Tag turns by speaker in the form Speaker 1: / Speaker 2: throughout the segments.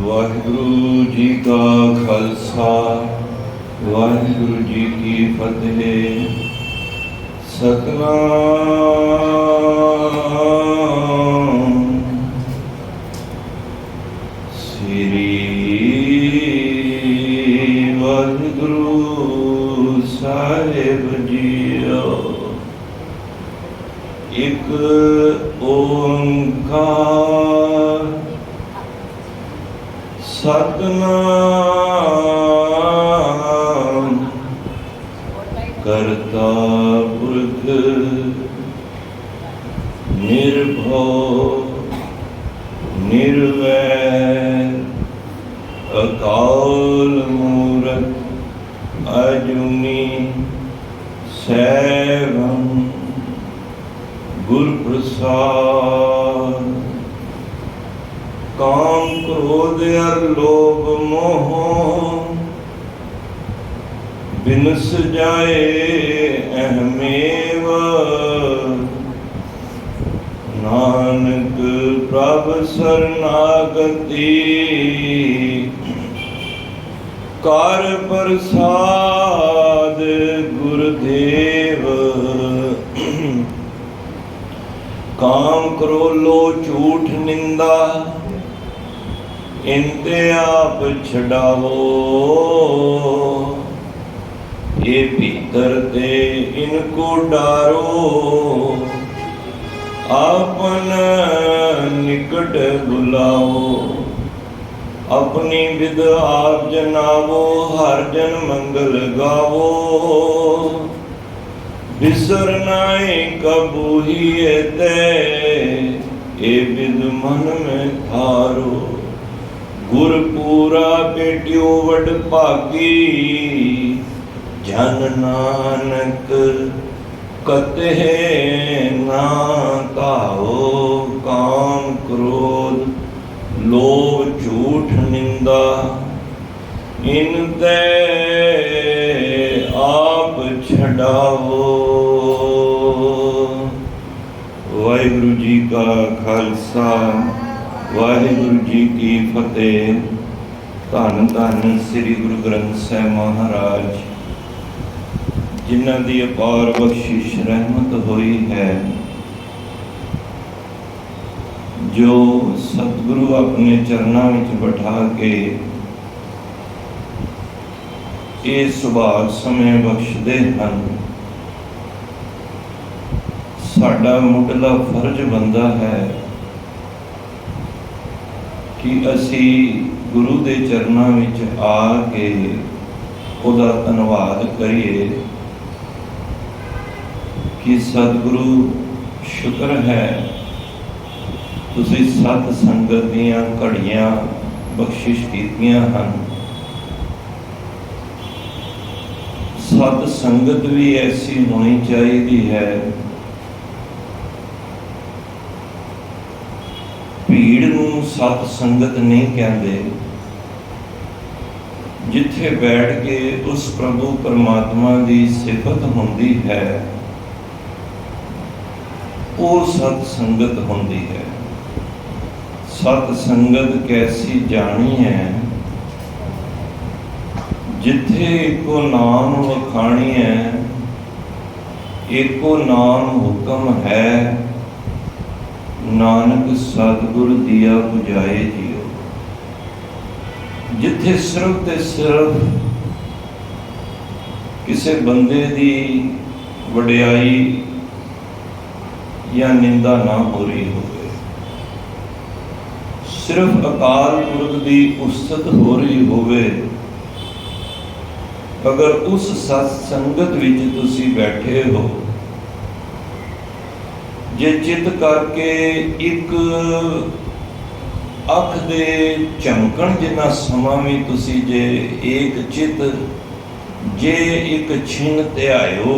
Speaker 1: ਵਾਹਿਗੁਰੂ ਜੀ ਕਾ ਖਾਲਸਾ ਵਾਹਿਗੁਰੂ ਜੀ ਕੀ ਫਤਿਹ। ਸਤਨਾਮ ਸ੍ਰੀ ਵਾਹਿਗੁਰੂ ਸਾਹਿਬ ਜੀਓ। ਇੱਕ ਓੰਕਾਰ ਸਤਨਾਮ ਕਰਤਾ ਪੁਰਖ ਨਿਰਭਉ ਨਿਰਵੈਰ ਅਕਾਲ ਮੂਰਤ ਅਜੂਨੀ ਸੈਭੰ ਗੁਰ ਪ੍ਰਸਾਦ। ਕਾਮ ਕ੍ਰੋਧ ਅਰ ਲੋਭ ਮੋਹ ਬਿਨਸ ਜਾਏ ਅਹਮੇਵ। ਨਾਨਕ ਪ੍ਰਭ ਸਰਨਾਗਤੀ ਕਰ ਪ੍ਰਸਾਦ ਗੁਰਦੇਵ। ਕਾਮ ਕਰੋ ਲੋ ਝੂਠ ਨਿੰਦਾ ਇਨਤੇ ਆਪ ਛਡਾਵੋ। ਇਹ ਭੀਤਰ ਤੇ ਇनको ਡਾਰੋ ਆਪਨ ਨਿਕਟ ਬੁਲਾਓ। ਆਪਣੀ ਵਿਦ ਆਪ ਜਨਾਵੋ ਹਰ ਜਨ ਮੰਗਲ ਗਾਵੋ। ਬਿਸਰ ਨਾਏ ਕਬੂ ਹੀ ਤੇ ਇਹ ਵਿਦ ਮਨ ਮੈਂ ਥਾਰੋ। ਗੁਰ ਪੂਰਾ ਬੇਟਿਓ ਵਡ ਭਾਗੀ ਜਨ ਨਾਨਕ ਕਤਹਿ ਨਾ ਕਾਓ। ਕਾਮ ਕ੍ਰੋਧ ਲੋਭ ਝੂਠ ਨਿੰਦਾ ਇਨ ਤੇ ਆਪ ਛਡਾਵੋ। ਵਾਹਿਗੁਰੂ ਜੀ ਕਾ ਖਾਲਸਾ ਵਾਹਿਗੁਰੂ ਜੀ ਕੀ ਫਤਿਹ। ਧੰਨ ਧੰਨ ਸ੍ਰੀ ਗੁਰੂ ਗ੍ਰੰਥ ਸਾਹਿਬ ਮਹਾਰਾਜ, ਜਿਨ੍ਹਾਂ ਦੀ ਅਪਾਰ ਬਖਸ਼ਿਸ਼ ਰਹਿਮਤ ਹੋਈ ਹੈ, ਜੋ ਸਤਿਗੁਰੂ ਆਪਣੇ ਚਰਨਾਂ ਵਿੱਚ ਬਿਠਾ ਕੇ ਇਹ ਸੁਭਾਗ ਸਮੇਂ ਬਖਸ਼ਦੇ ਹਨ। ਸਾਡਾ ਮੁੱਢਲਾ ਫਰਜ਼ ਬਣਦਾ ਹੈ ਕਿ ਅਸੀਂ ਗੁਰੂ ਦੇ ਚਰਨਾਂ ਵਿੱਚ ਆ ਕੇ ਉਹਦਾ ਧੰਨਵਾਦ ਕਰੀਏ ਕਿ ਸਤਿਗੁਰੂ ਸ਼ੁਕਰ ਹੈ ਤੁਸੀਂ ਸਤ ਸੰਗਤ ਦੀਆਂ ਘੜੀਆਂ ਬਖਸ਼ਿਸ਼ ਕੀਤੀਆਂ ਹਨ। ਸਤ ਸੰਗਤ ਵੀ ਐਸੀ ਹੋਣੀ ਚਾਹੀਦੀ ਹੈ, ਭੀੜ ਨੂੰ ਸਤ ਸੰਗਤ ਨਹੀਂ ਕਹਿੰਦੇ, ਜਿੱਥੇ ਬੈਠ ਕੇ ਉਸ ਪ੍ਰਭੂ ਪਰਮਾਤਮਾ ਦੀ ਸਿਫਤ ਹੁੰਦੀ ਹੈ ਉਹ ਸਤ ਸੰਗਤ ਹੁੰਦੀ ਹੈ। ਸਤ ਸੰਗਤ ਕੈਸੀ ਜਾਣੀ ਹੈ, ਜਿੱਥੇ ਇੱਕੋ ਨਾਮ ਵਖਾਣੀ ਹੈ, ਇੱਕੋ ਨਾਮ ਹੁਕਮ ਹੈ, ਨਾਨਕ ਸਤਿਗੁਰ ਦੀਆ 부ਝਾਏ ਜੀਓ। ਜਿੱਥੇ ਸਿਰਫ ਤੇ ਸਿਰਫ ਕਿਸੇ ਬੰਦੇ ਦੀ ਵਡਿਆਈ ਜਾਂ ਨਿੰਦਾ ਨਾ ਹੋ ਰਹੀ ਹੋਵੇ, ਸਿਰਫ ਅਕਾਲ ਪੁਰਖ ਦੀ ਉਸਤਤ ਹੋ ਰਹੀ ਹੋਵੇ, ਅਗਰ ਉਸ ਸਤ ਸੰਗਤ ਵਿੱਚ ਤੁਸੀਂ ਬੈਠੇ ਹੋ, ਜੇ ਚਿੱਤ ਕਰਕੇ ਇੱਕ ਅੱਖ ਦੇ ਝਮਕਣ ਜਿੰਨਾ ਸਮਾਂ ਵੀ ਤੁਸੀਂ ਜੇ ਏਕ ਚਿੱਤ ਜੇ ਇੱਕ ਛਿਨ ਧਿਆਇਓ।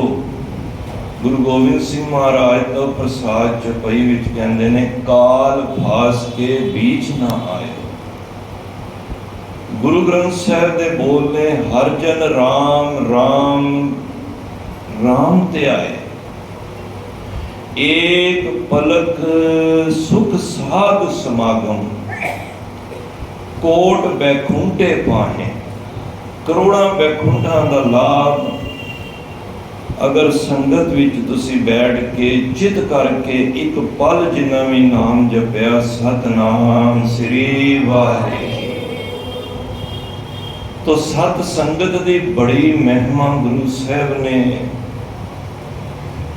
Speaker 1: ਗੁਰੂ ਗੋਬਿੰਦ ਸਿੰਘ ਮਹਾਰਾਜ ਤੋਂ ਪ੍ਰਸਾਦ ਚੌਪਈ ਵਿੱਚ ਕਹਿੰਦੇ ਨੇ, ਕਾਲ ਫਾਸ ਕੇ ਬੀਚ ਨਾ ਆਇਓ। ਗੁਰੂ ਗ੍ਰੰਥ ਸਾਹਿਬ ਦੇ ਬੋਲ ਨੇ, ਹਰ ਜਨ ਰਾਮ ਰਾਮ ਰਾਮ ਧਿਆਏ। एक पलक सुख साध समागम। कोट बैकुंठे पाहे। करोड़ां बैकुंठां दा लाभ अगर संगत विच तुसी बैठ के चित करके एक पल जिन्ना भी नाम जपया, सतनाम श्री वाहिगुरू, तो सत संगत दी बड़ी महिमा गुरु साहब ने,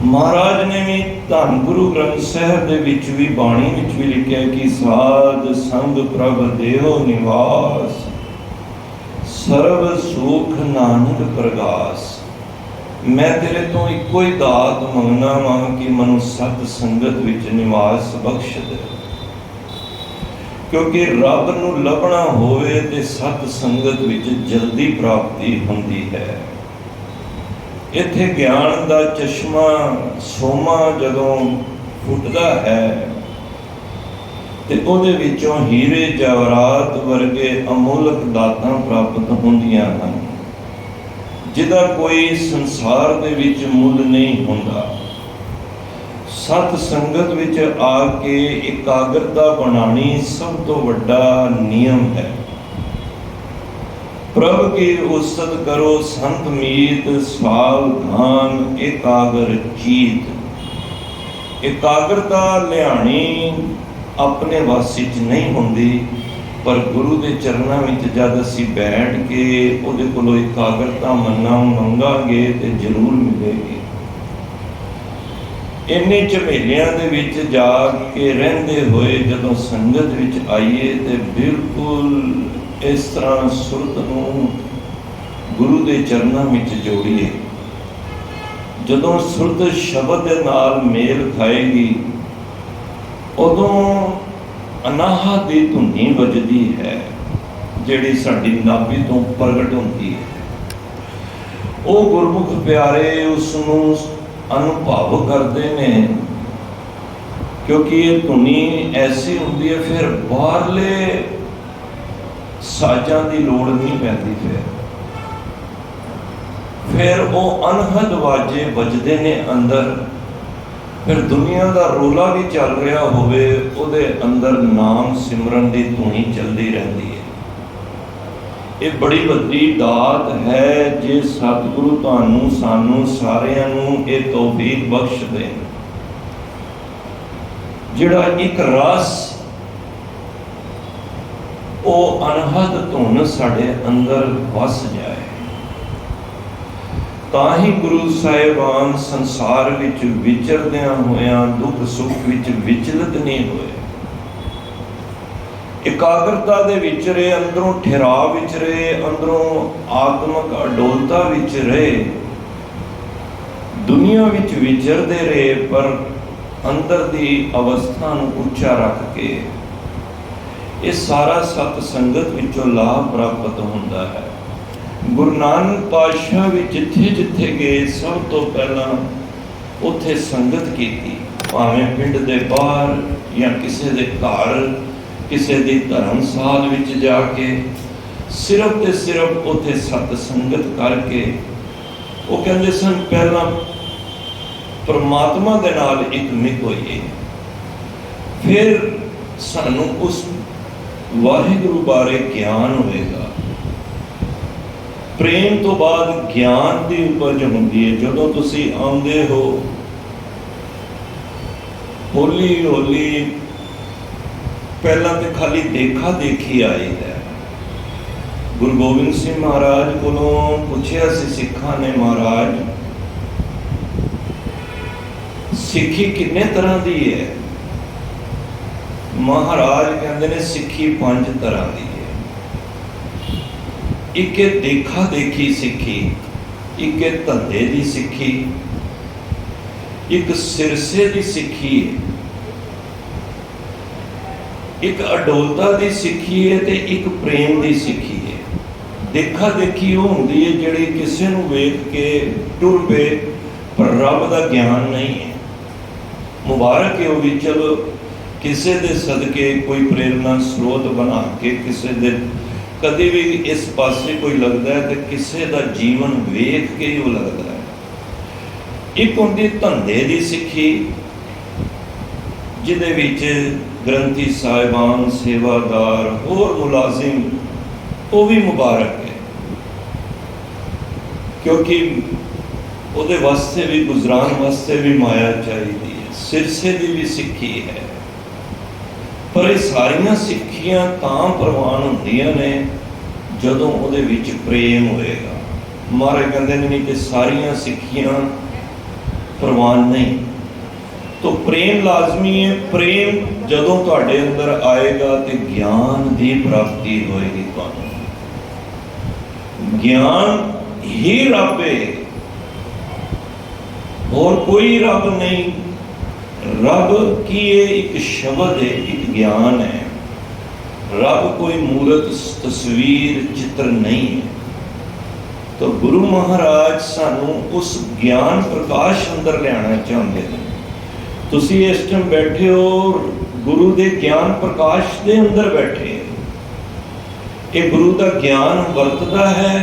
Speaker 1: महाराज ने भी धन गुरु ग्रंथ साहब दे विच भी बाणी विच भी लिखिया कि साध संग प्रभ देहो निवास, सर्व सुख नानक प्रगास। मैं तेरे तो इको ही दात मंगना वां कि मनु सत संगत विच निवास बख्श दे, क्योंकि रब नूं लभना होवे ते सत संगत विच जल्दी प्राप्ति हुंदी है। इत्थे ज्ञान दा चश्मा सोमा जदों फुटदा है ते ओहदे विचों हीरे जवाहरात वर्गे अमोलक दातां प्राप्त हुंदियां हन, जिहदा कोई संसार दे विच मुल नहीं हुंदा। सत संगत विच आके एकाग्रता बनानी सब तो वड्डा नियम है। प्रभ की उस्तत करो संत मीत, सावधान एकाग्र चीत। एकाग्रता लियाणी अपने वासी च नहीं हुंदी, पर गुरु के चरणों में जब असी बैठ के उहदे कोलों एकाग्रता मन्ना मंगांगे तो जरूर मिलेगी। इन्ने झमेलियां दे विच जा के रहिंदे होए जदों संगत विच आईए तो बिल्कुल इस तरह सुरत नूं गुरु के चरणों में जोड़िए। जदों सुरत शब्द दे नाल मेल खाएगी उदों अनाहा दी धुनी वजदी है, जिहड़ी साडी नाभि तो प्रगट होती है। वो गुरमुख प्यारे उसनूं अनुभव करते हैं, क्योंकि ये धुनी ऐसी होंदी है फिर बाहरले साजां दी लोड़ नहीं पैंदी। फिर वो अनहद वाजे बजदे ने अंदर, फिर दुनिया का रोला भी चल रहा होवे उहदे अंदर नाम सिमरन की धुनी चलती रहती है। ये बड़ी वड्डी दात है जे सतगुरु तुहानूं सानूं सारियां नूं ये तौफीक बख्श दे, जिहड़ा एक रस वो अनहद धुन साडे अंदर वस जाए। ताही गुरु साहिबान संसार विच विचरदियां होयां दुख सुख विच विचलित नहीं होए। एकाग्रता दे विचरे, अंदरों ठहराव विच रहे, अंदरों आत्मक अडोलता विच रहे, दुनिया विच विचरदे रहे, पर अंदर दी अवस्था नूं उच्चा रख के ये सारा सत संगत विचों लाभ प्राप्त हुंदा है। गुरु नानक पातशाह भी जिथे जिथे गए सब तो पहला उत्थे संगत की, भावें पिंड दे बाहर या किसी दे घर, किसी दी धर्मसाल विच जाके सिर्फ ते सिर्फ उत्थे सत संगत करके वो कहते सन पहला परमात्मा दे नाल इकमिक होइए, फिर सानू उस वाहिगुरू बारे ज्ञान होएगा। प्रेम तो बाद ज्ञान की उपज होंदी है। जदों तुसी आउंदे हो हौली हौली पहला तो खाली देखा देखी आई है। गुरु गोबिंद सिंह महाराज कोलों पुछया सी सिखां ने, महाराज सिक्खी कितने तरह की है? महाराज कहते ने सिक्खी 5 तरह की है। एक देखा देखी सिक्खी, एक धंधे की सिक्खी, एक सिरसे की सिक्खी है, एक अडोलता की सिक्खी है ते एक प्रेम की सिक्खी है। देखा देखी वो होंदी है जिहड़ी किसी नूं वेख के टुर पे, पर रब का ज्ञान नहीं है। मुबारक है वो भी, चलो किसी दे सदके कोई प्रेरणा स्रोत बना के किसी दे कभी भी इस पासे कोई लगता है तो किसी का जीवन वेख के ही वो लगता है। एक होंदी धंधे की सिक्खी, जिहदे विच ग्रंथी साहिबान, सेवादार, होर मुलाजिम, वो भी मुबारक है, क्योंकि ਉਹਦੇ वास्ते भी गुजरान वास्ते भी माया चाहिए है, सिरसे की भी सिक्खी है। पर ये सारिया सिक्खियां तां प्रवान होंदियां ने जदों ਉਹਦੇ ਵਿੱਚ प्रेम होएगा। महाराज कहते नहीं कि सारिया सिक्खियां प्रवान नहीं, तो प्रेम लाजमी है। प्रेम जदों तुहाडे अंदर आएगा तो ज्ञान की प्राप्ति होएगी। तुहानूं ज्ञान ही रब है, और कोई रब नहीं। रब की ये एक शब्द है, एक ज्ञान है। रब कोई मूर्त तस्वीर चित्र नहीं है। तो गुरु महाराज सानू उस ज्ञान प्रकाश अंदर लियाना चाहते हैं। तुसी इस टाइम बैठे हो गुरु के ज्ञान प्रकाश के अंदर बैठे, ये गुरु का ज्ञान वरतदा है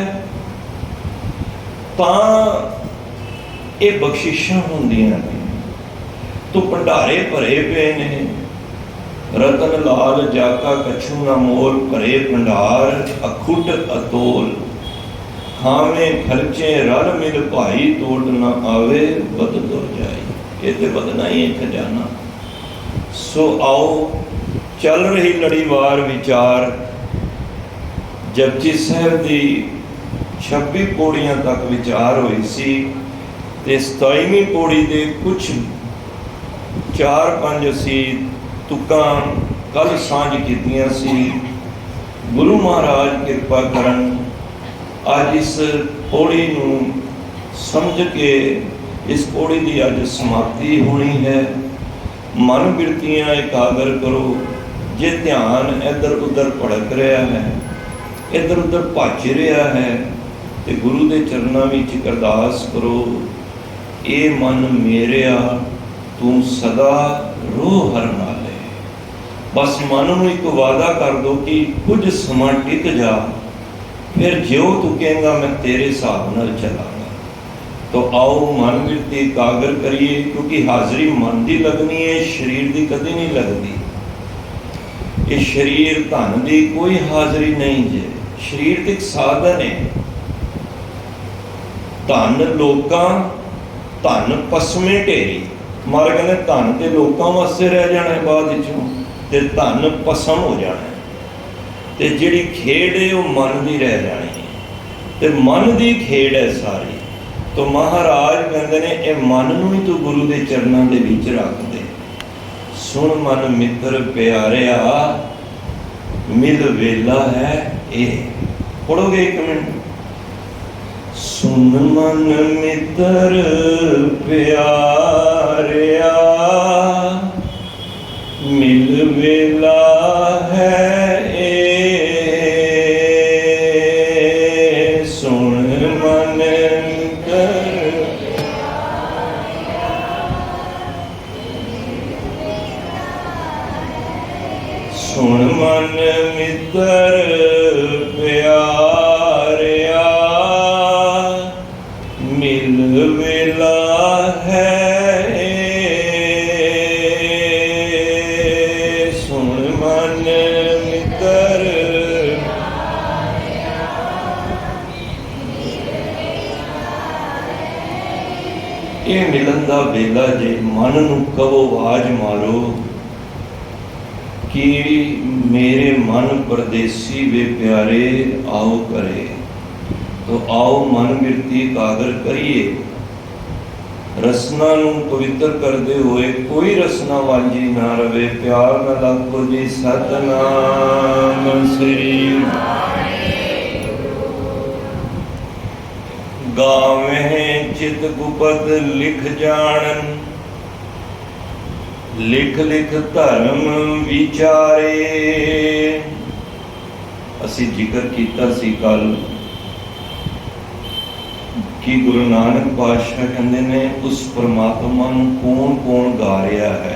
Speaker 1: तां ये बख्शिशां होंदियां ने। तो भंडारे भरे पे ने, रतन लाल जाका कछू ना मोल, भरे भंडार अखुट अतोल। खावे खर्चे रल मिल भाई, तोड़ ना आवे बद तो जाए। ये तो बदना ही है खजाना। सो आओ चल रही लड़ीवार विचार जपजी साहब की 26 पौड़ियां तक विचार हुई सी, ते 27वीं पौड़ी के कुछ 4-5 असी तुकां कल सांझ कीतियां सी। गुरु महाराज कृपा करन अज इस पौड़ी नूं समझ के इस पौड़ी की अज समाप्ति होनी है। मन बिरतियां एकाग्र करो। जे ध्यान इधर उधर भड़क रहा है, इधर उधर भज रहा है, तो गुरु के चरणों में अरदास करो, ए मन मेरिया तू सदा रोह हर नाले। बस मन में एक वादा कर दो कि कुछ समा टिक जा, फिर जो तू कहेगा मैं तेरे हिसाब नाल चलांगा। तो आओ मन बिरती एकाग्र करिए, क्योंकि हाजरी मन की लगनी है, शरीर की कभी नहीं लगती। ये शरीर धन की कोई हाजरी नहीं जे, शरीर तो एक साधन है। धन लोकां धन पसमे ढेरी। मारे कहते धन तो लोगों वास्ते रह जाना है, बाद ते धन पसम हो जाना है, तो जिहड़ी खेड है वो मन की रह जानी है, तो मन की खेड है सारी। तो महाराज कहते हैं ये मन नूं ही तू गुरु के चरणों के विच रख दे। सुन मन मित्र प्यारिया मिल वेला है ये। पढ़ोगे एक मिनट। सुन मन मित्र प्यारिया मिल वेला है ए। सुन मन मित्र सुन मन मित्र प्यारिया मिल वेला है। सुन मन मित्र ये मिलन दा वेला जे। मन नूं कहो आवाज मारो कि मेरे मन परदेसी वे प्यारे आओ करे। तो आओ मन बिरती एकाग्र करिए। रसना नूं पवित्र करते हुए कोई रसना वांझी ना रवे। प्यार न लाखो जी सतनाम श्री। गावे चित गुपत लिख जानन लिख लिख धर्म विचारे। असी जिक्र किया सी कल कि गुरु नानक पातशाह कहते ने उस परमात्मा नूं कौन कौन गा रहा है।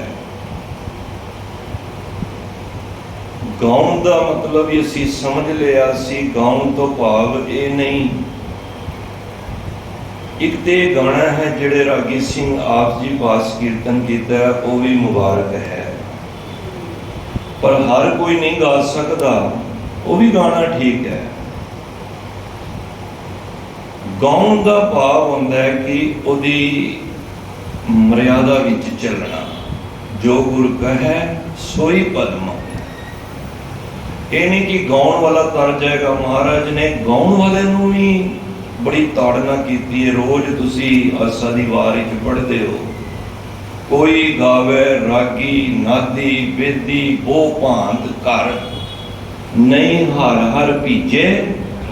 Speaker 1: गाउन का मतलब ही असी समझ लिया सी। गाउन तो भाव ये नहीं। एक तो गाना है जिहड़े रागी सिंह आप जी पास कीर्तन किया वो भी मुबारक है। पर हर कोई नहीं गा सकता, वो भी गाना ठीक है। गाउन का भाव होंदा है कि उहदी मर्यादा विच चलना, जो गुरु कहे सोई पद माने। ये नहीं कि गाउन वाला तर जाएगा। महाराज ने गाउन वाले नूं भी बड़ी ताड़ना की है। रोज तुसी आसा दी वार विच पढ़ते हो, कोई गावे रागी नादी बेदी बो भांत घर, नहीं हर हर भीजे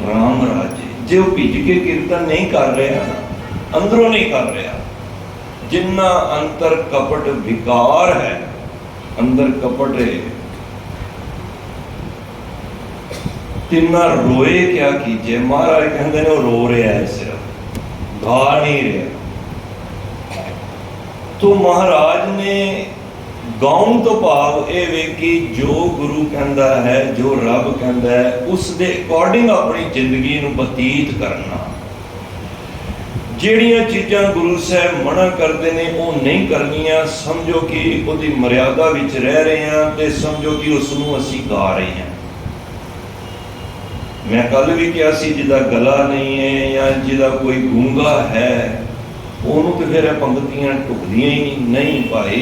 Speaker 1: राम राजे। जो भीज के कीर्तन नहीं कर रहा, अंदरों नहीं कर रहा, जिन्ना अंतर कपट विकार है, अंदर कपट है, तिना रोए क्या कीजिए। महाराज कहते ने वो रो रहा है, सिर्फ गा नहीं रहा। तो महाराज ने गाउन तो भाव ये वे कि जो गुरु कहता है, जो रब कहता है, उस दे अकॉर्डिंग अपनी जिंदगी नूं बतीत करना। जिहड़ियां चीज़ां गुरु साहब मना करते हैं वो नहीं करनियां। समझो कि उसकी मर्यादा विच रह रहे हैं, तो समझो कि उसनूं असीं गा रहे हैं। मैं कल भी कहा सी, जिहदा गला नहीं है या जिहदा कोई गूंगा है, उन्होंने तो फिर पंक्तियां ढुकदियां ही नहीं भाई।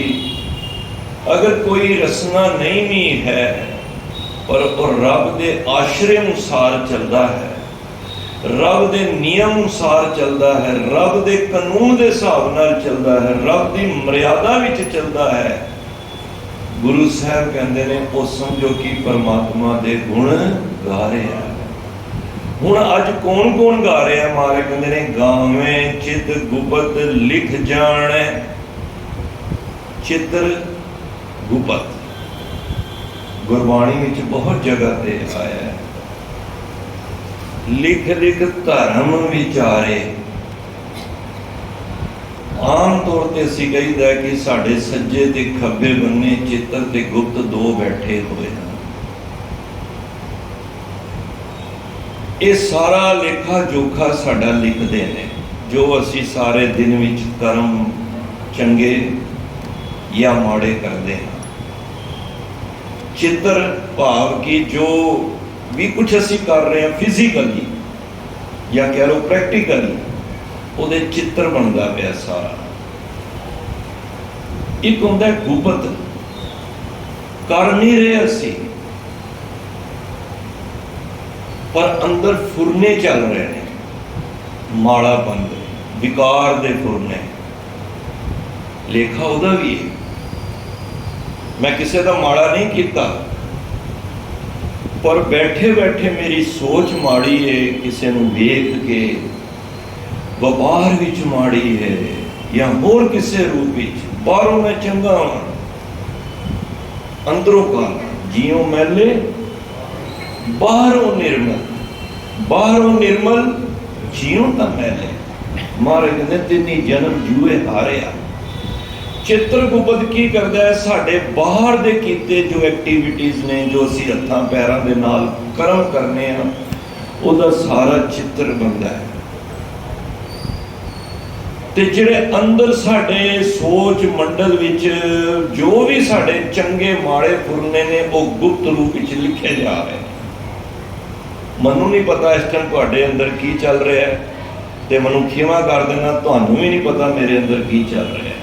Speaker 1: अगर कोई रसना नहीं भी है पर वो रब के आश्रय अनुसार चलता है, रब के नियम अनुसार चलता है, रब के कानून के हिसाब नाल चलता है, रब की मर्यादा विच चलता है, गुरु साहब कहते हैं वो समझो कि परमात्मा के गुण गा रहे हैं। हुण अज कौन कौन गा रहे हैं? मारे कहते हैं गावें चित गुपत लिख जाने। चित्र गुपत गुरबाणी में बहुत जगह पे आया है। लिख लिख धर्म विचारे। आम तौर पर असीं कहीदा कि साडे सज्जे ते खब्बे बन्ने चित्र ते गुप्त दो बैठे हुए हैं। ये सारा लेखा जोखा साडा लिखते हैं, जो असी सारे दिन विच कर्म चंगे या माड़े करते हैं। चित्र भाव कि जो भी कुछ असी कर रहे हैं फिजिकली या कह लो प्रैक्टिकली, उहदे चित्र बनता पिया सारा। एक हुंदा गुपत, कर नहीं रहे असी पर अंदर फुरने चल रहे हैं, माड़ा बंद विकार दे फुरने। लेखा उहदा भी है। मैं किसी का माड़ा नहीं किया, पर बैठे बैठे मेरी सोच माड़ी है, किसी नूं वेख के व्यापार विच माड़ी है या होर किसी रूप विच। बाहरों मैं चंगा हाँ, अंदरों काला, जियों मैले बाहरों निर्मल, बाहरों निर्मल जियों तां मैले। महाराज कहते तिन्नी जन्म जूए हारिया। चित्र गुपत की करता है? साडे बाहर दे कीते जो एक्टिविटीज़ ने, जो असीं हत्थां पैरां दे नाल कर्म करने हैं, उहदा सारा चित्र बनता है। ते जिहड़े अंदर साडे सोच मंडल विच जो भी साडे चंगे माड़े फुरने ने, वो गुप्त रूप विच लिखे जा रहे हैं। मनु नहीं पता इस टाइम तुहाडे अंदर की चल रहा है, तो मनु खिमा कर देना, तुहानू भी नहीं पता मेरे अंदर की चल रहा है।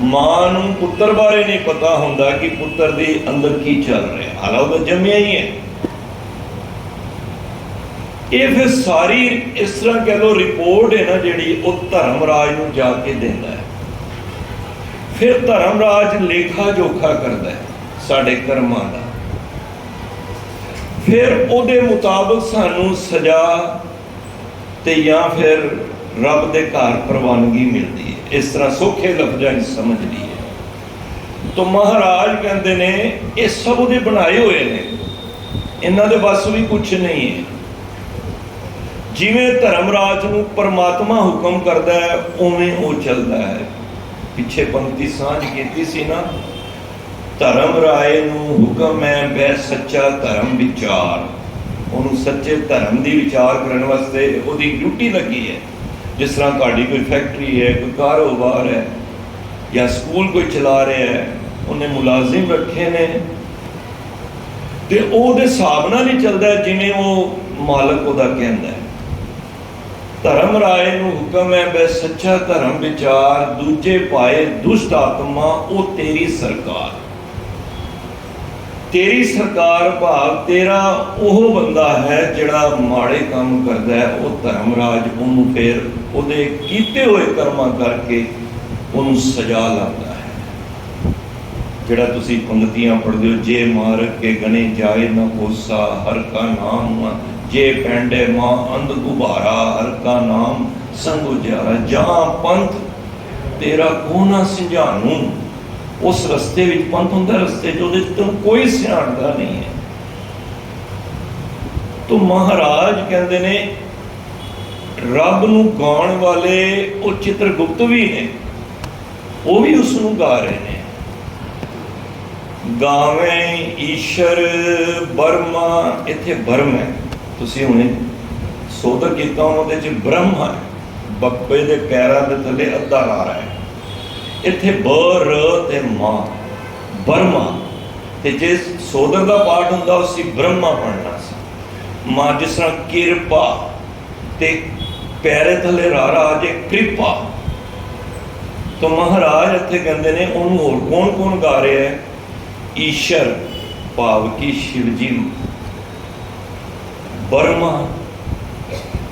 Speaker 1: मां नूं पुत्र बारे नहीं पता हुंदा कि पुत्र दे अंदर की चल रहा है, हालांकि वो जम्मिया ही है। ये फिर सारी इस तरह कह लो रिपोर्ट है ना जिहड़ी, वो धर्मराज नूं जाके देंदा है। फिर धर्मराज लेखा जोखा करता है साडे कर्मां दा। फिर उहदे मुताबिक सानू सजा ते या फिर रब दे घर प्रवानगी मिलती है। इस तरह सौखे लफ्ज़ां समझ लीए। तो महाराज कहते ने ये सब उहदे बनाए हुए ने, इन्हां दे बस भी कुछ नहीं है। जिवें धर्मराज नूं परमात्मा हुक्म करता है उवें वो चलता है। पिछे पंक्ति सांझ कीती सी ना, धर्म राय नूं हुक्म है वह सच्चा धर्म विचार। उन्होंने सच्चे धर्म की विचार करने वास्ते उसकी ड्यूटी लगी है। जिस तरह तुहाडी कोई फैक्ट्री है, कोई कारोबार है या स्कूल कोई चला रहा है, उन्हें मुलाजिम रखे ने, ਤੇ ਉਹਦੇ ਹਿਸਾਬ ਨਾਲ ਹੀ ਚੱਲਦਾ ਜਿਵੇਂ ਉਹ ਮਾਲਕ ਉਹਦਾ ਕਹਿੰਦਾ ਹੈ। ਧਰਮ ਰਾਏ ਨੂੰ ਹੁਕਮ ਹੈ ਬੈ ਸੱਚਾ ਧਰਮ ਵਿਚਾਰ, ਦੂਜੇ ਪਾਏ ਦੁਸ਼ਟ ਆਤਮਾ ਉਹ ਤੇਰੀ ਸਰਕਾਰ। ਤੇਰੀ ਸਰਕਾਰ ਭਾਵ ਤੇਰਾ ਉਹ ਬੰਦਾ ਹੈ ਜਿਹੜਾ ਮਾੜੇ ਕੰਮ ਕਰਦਾ ਹੈ, ਉਹ ਧਰਮ ਰਾਜ ਉਹਨੂੰ ਫਿਰ ਉਹਦੇ ਕੀਤੇ ਹੋਏ ਕਰਮਾਂ ਕਰਕੇ ਉਹਨੂੰ ਸਜ਼ਾ ਲਾਉਂਦਾ ਹੈ। ਜਿਹੜਾ ਤੁਸੀਂ ਪੰਗਤੀਆਂ ਪੜ੍ਹਦੇ ਹੋ, ਜੇ ਮਾਰ ਕੇ ਗਣੇ ਜਾਏ ਨਾ ਕੋਸਾ ਹਰ ਕਾ ਨਾਮ, ਜੇ ਪੈਂਡੇ ਮਾਂ ਅੰਧ ਗੁਬਾਰਾ ਹਰ ਕਾ ਨਾਮ ਸੰਗ ਉਜਿਆਰਾ। ਜਾਂ ਪੰਥ ਤੇਰਾ ਕੋ ਨਾ ਸਿੰਝਾਣੂ, ਉਸ ਰਸਤੇ ਵਿੱਚ ਪੰਥ ਹੁੰਦਾ, ਰਸਤੇ 'ਚ ਉਹਦੇ 'ਚ ਤੈਨੂੰ ਕੋਈ ਸਿਆਣਦਾ ਨਹੀਂ ਹੈ। ਤੋ ਮਹਾਰਾਜ ਕਹਿੰਦੇ ਨੇ ਰੱਬ ਨੂੰ ਗਾਉਣ ਵਾਲੇ ਉਹ ਚਿੱਤਰਗੁਪਤ ਵੀ ਨੇ, ਉਹ ਵੀ ਉਸ ਨੂੰ ਗਾ ਰਹੇ ਨੇ। ਗਾਵੇਂ ਈਸ਼ਰ ਬਰਮਾ, ਇੱਥੇ ਬਰਮ ਹੈ, ਤੁਸੀਂ ਹੁਣੇ ਸੋਧਕ ਕੀਤਾ ਉਹਦੇ 'ਚ ਬ੍ਰਹਮ ਹੈ, ਬੱਪੇ ਦੇ ਪੈਰਾਂ ਦੇ ਥੱਲੇ ਅੱਧਾ ਲਾ ਰਿਹਾ ਹੈ। ਇੱਥੇ ਬ ਰ ਤੇ ਮਾਂ ਬਰਮਾ, ਤੇ ਜੇ ਸੋਧਕ ਦਾ ਪਾਠ ਹੁੰਦਾ ਉਸ ਸੀ ਬ੍ਰਹਮਾ ਪੜ੍ਹਨਾ ਸੀ। ਮਾਂ ਜਿਸ ਤਰ੍ਹਾਂ ਕਿਰਪਾ ਤੇ ਪੈਰੇ ਥੱਲੇ ਰਾਰਾ ਆ ਜੇ ਕਿਰਪਾ। ਤਾਂ ਮਹਾਰਾਜ ਇੱਥੇ ਕਹਿੰਦੇ ਨੇ ਉਹਨੂੰ ਹੋਰ ਕੌਣ ਕੌਣ ਗਾ ਰਿਹਾ ਹੈ? ਈਸ਼ਰ ਭਾਵ ਕੀ शिव जी, बर्मा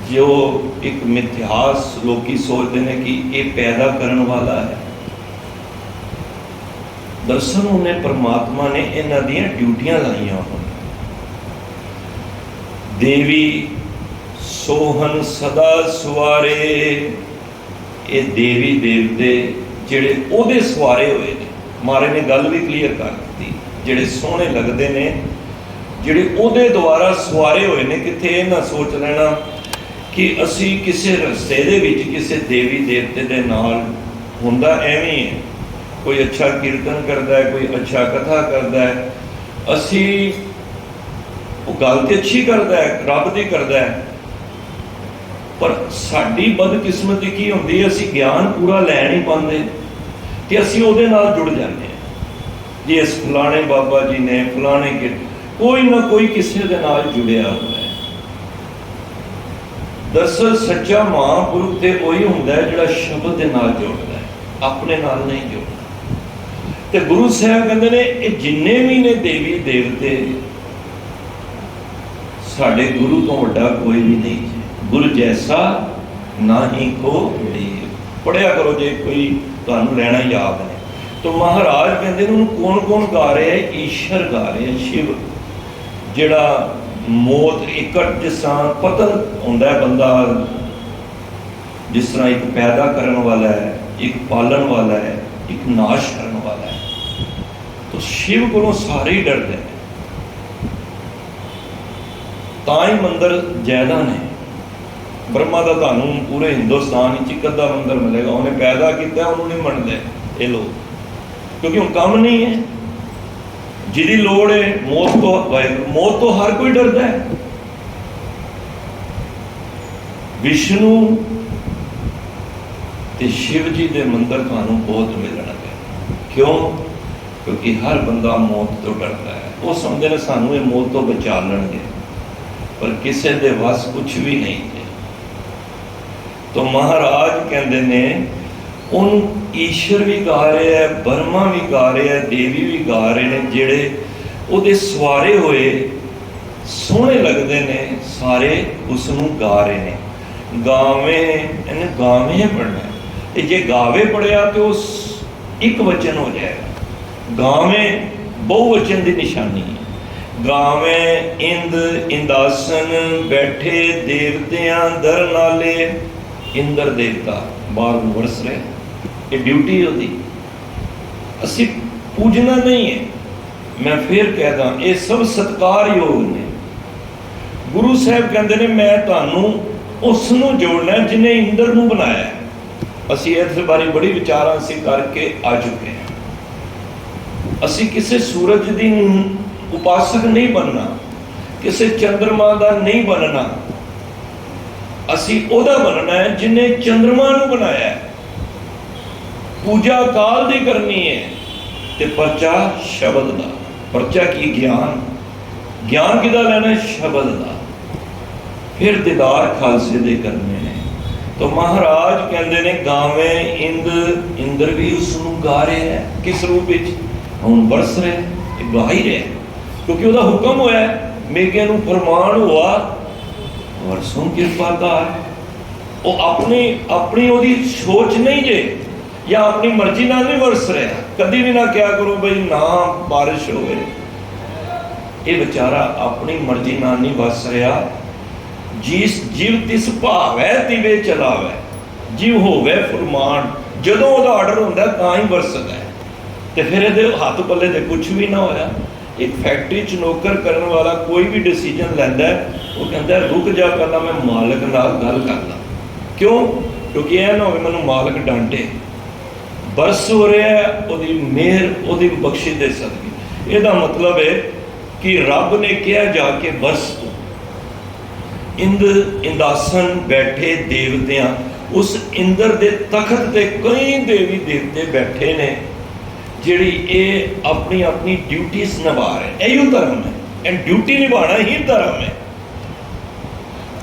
Speaker 1: जो एक मिथ्यास लोग सोचते हैं कि ये पैदा करने वाला है, दरअसल उन्हें परमात्मा ने इन्हां दियां ड्यूटियां लाइया हुई। देवी सोहन सदा सवारे, ये देवी देवते जिहड़े ओहदे सवारे हुए ने, मारे ने गल भी क्लीयर कर दी, जिहड़े सोहने लगते ने जिहड़े ओहदे द्वारा सवारे हुए ने। किथे इह ना सोच लेना कि असी किसी रस्ते दे विच किसी देवी देवते दे नाल हुंदा एवें है, कोई अच्छा कीर्तन करता है, कोई अच्छा कथा करता है, असी वो गल तो अच्छी करता है, रब दी करता है, पर साडी बदकिस्मती की हुंदी है, असी ज्ञान पूरा लै नहीं पाते कि असी उहदे नाल जुड़ जाते हैं। जी इस फलाने बाबा जी ने फलाने के कोई ना कोई किसी दे नाल जुड़िया हुआ है। दरअसल सच्चा महापुरुष ते वही हुंदा है जिहड़ा शब्द दे नाल जोड़दा है, अपने नाल नहीं जोड़दा। ते गुरु साहब कहंदे ने ये जिन्ने भी ने देवी देवते साडे गुरु तो वड्डा कोई भी नहीं है, गुरु जैसा ना ही को देव। पढ़िया करो जे कोई तुहानू रहना याद है। तो महाराज कहते हैं कौन कौन गा रहे हैं? ईश्वर गा रहे हैं, शिव जिहड़ा मौत इकट जिस तरह पतन होंदा है बंदा, जिस तरह एक पैदा करने वाला है, एक पालन वाला है, एक नाश करने वाला है। तो शिव को सारे ही डरते हैं, ताई मंदिर ज्यादा ने। ब्रह्मा का तुहानू पूरे हिंदुस्तान एक अद्धा मंदिर मिलेगा, उन्हें पैदा किया, उन्होंने नहीं मनते ये लोग, क्योंकि हम काम नहीं है। जिहदी लोड़ है मौत तो, मौत तो हर कोई डरता है। विष्णु ते शिव जी के मंदिर तुहानू बहुत मिलणगे। क्यों? क्योंकि हर बंदा मौत तो डरता है, वो समझते हैं सानू ये मौत तो बचा लेंगे, पर किसी के वस कुछ भी नहीं है। तो महाराज कहते ने उन ईश्वर भी गा रहे हैं, ब्रह्मा भी गा रहे हैं, देवी भी गा रहे हैं, जिहड़े उहदे सवारे हुए सोहने लगते ने, सारे उसनू गा रहे हैं। गावे इन्हें गावे पढ़ना है, जे गावे पढ़िया तो उस एक वचन हो जाएगा। गावे बहुवचन की निशानी है। गावे इंद इंदासन बैठे देवतियां दर नाले, इंद्र देवता बाहर वरस रहे, ये ड्यूटी होती, असी पूजना नहीं है। मैं फिर कहता ये सब सत्कार योग ने। गुरु साहब कहते हैं मैं तुहानू उसनू जोड़ना जिन्हें इंद्र नू बनाया। असी इस बारे बड़ी विचार असी करके आ चुके हैं। असी किसी सूरज की उपासक नहीं बनना, किसी चंद्रमा का नहीं बनना, असी ओदा बनना है जिन्हें चंद्रमा नू बनाया है। पूजा काल दी करनी है ते परचा शब्द दा। परचा की ज्ञान, ज्ञान किदा लैना? शब्द का। फिर दीदार खालसे दे करने ने। तो महाराज कहते ने गावे इंद्र भी उसनू गा रहे हैं। किस रूप में? हुण बरस रहे, गा ही रहे, क्योंकि वह हुक्म होया, मेघे नू फरमान हुआ वरसों कृपा का। वो अपनी अपनी ओदी सोच नहीं जे, या अपनी मर्जी नाल नहीं वरस रहा। कभी भी ना क्या करो भाई ना बारिश होवे, ये बेचारा अपनी मर्जी नाल नहीं वरस रहा। जिस जीव तिस भावै तिवे चलावै, जीव होवे फरमान, जदों ओहदा आर्डर हुंदा तां ही वरसदा है। तो फिर ये हाथ पल्ले ते कुछ भी ना होया। एक फैक्ट्री च नौकर करने वाला कोई भी डिसीजन लैंदा है, वो कहता है रुक जा पहला मैं मालक नाल गल करदा। क्यों? क्योंकि यह ना हो मैनू मालक डांटे। बरस हो रहा है ओदी मेहर, ओदी बख्शी दे सदके। इसदा मतलब है कि रब ने कहा जाके बरस तू। इंदासन बैठे देवतियां, उस इंद्र दे तखत ते कई देवी देवते बैठे ने जिहड़ी ये अपनी अपनी ड्यूटीज निभा रहे। यही धर्म है, एंड ड्यूटी निभाना ही धर्म है।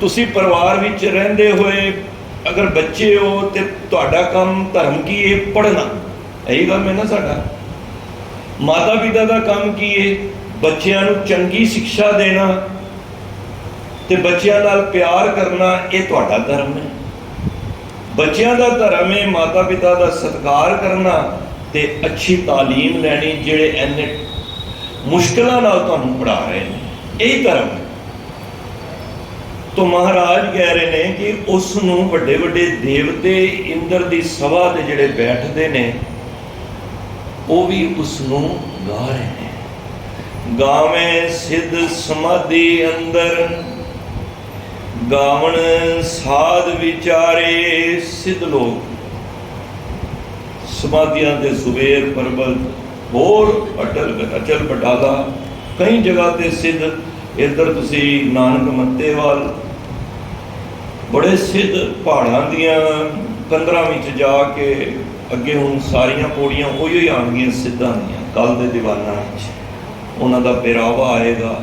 Speaker 1: तुसी परिवार विच रहिंदे होए अगर बच्चे हो तो तुहाडा काम धर्म की है? पढ़ना। यही गल है ना। साडा माता पिता का काम की है? बच्चों को चंगी शिक्षा देना ते बच्चों नाल प्यार करना। ये तुहाडा धर्म है। बच्चों का धर्म है माता पिता का सत्कार करना ते अच्छी तालीम लैनी, जिहड़े इन्ने मुश्किलों नाल तुहानूं पढ़ा रहे हैं। यही धर्म है। तो महाराज कह रहे हैं कि उसनूं वड्डे वड्डे देवते इंद्र की सभा ते जिहड़े बैठते ने वो भी उसनूं गा रहे हैं। गावे सिद्ध समाधि अंदर, गावण साध विचारे। सिद्ध लोग समाधियां दे सुबेर पर्वत होर अचल बटाला कई जगह ते सिद्ध। इधर तुसी नानक मत्ते वाल बड़े सिद्ध पहाड़ां दियां कंदरां विच जाके अगे हुण सारियां पौड़ियां उही आउणगीਆਂ सिद्धां दियां। कल दे दीवानां विच उन्हां दा पिरावा आएगा।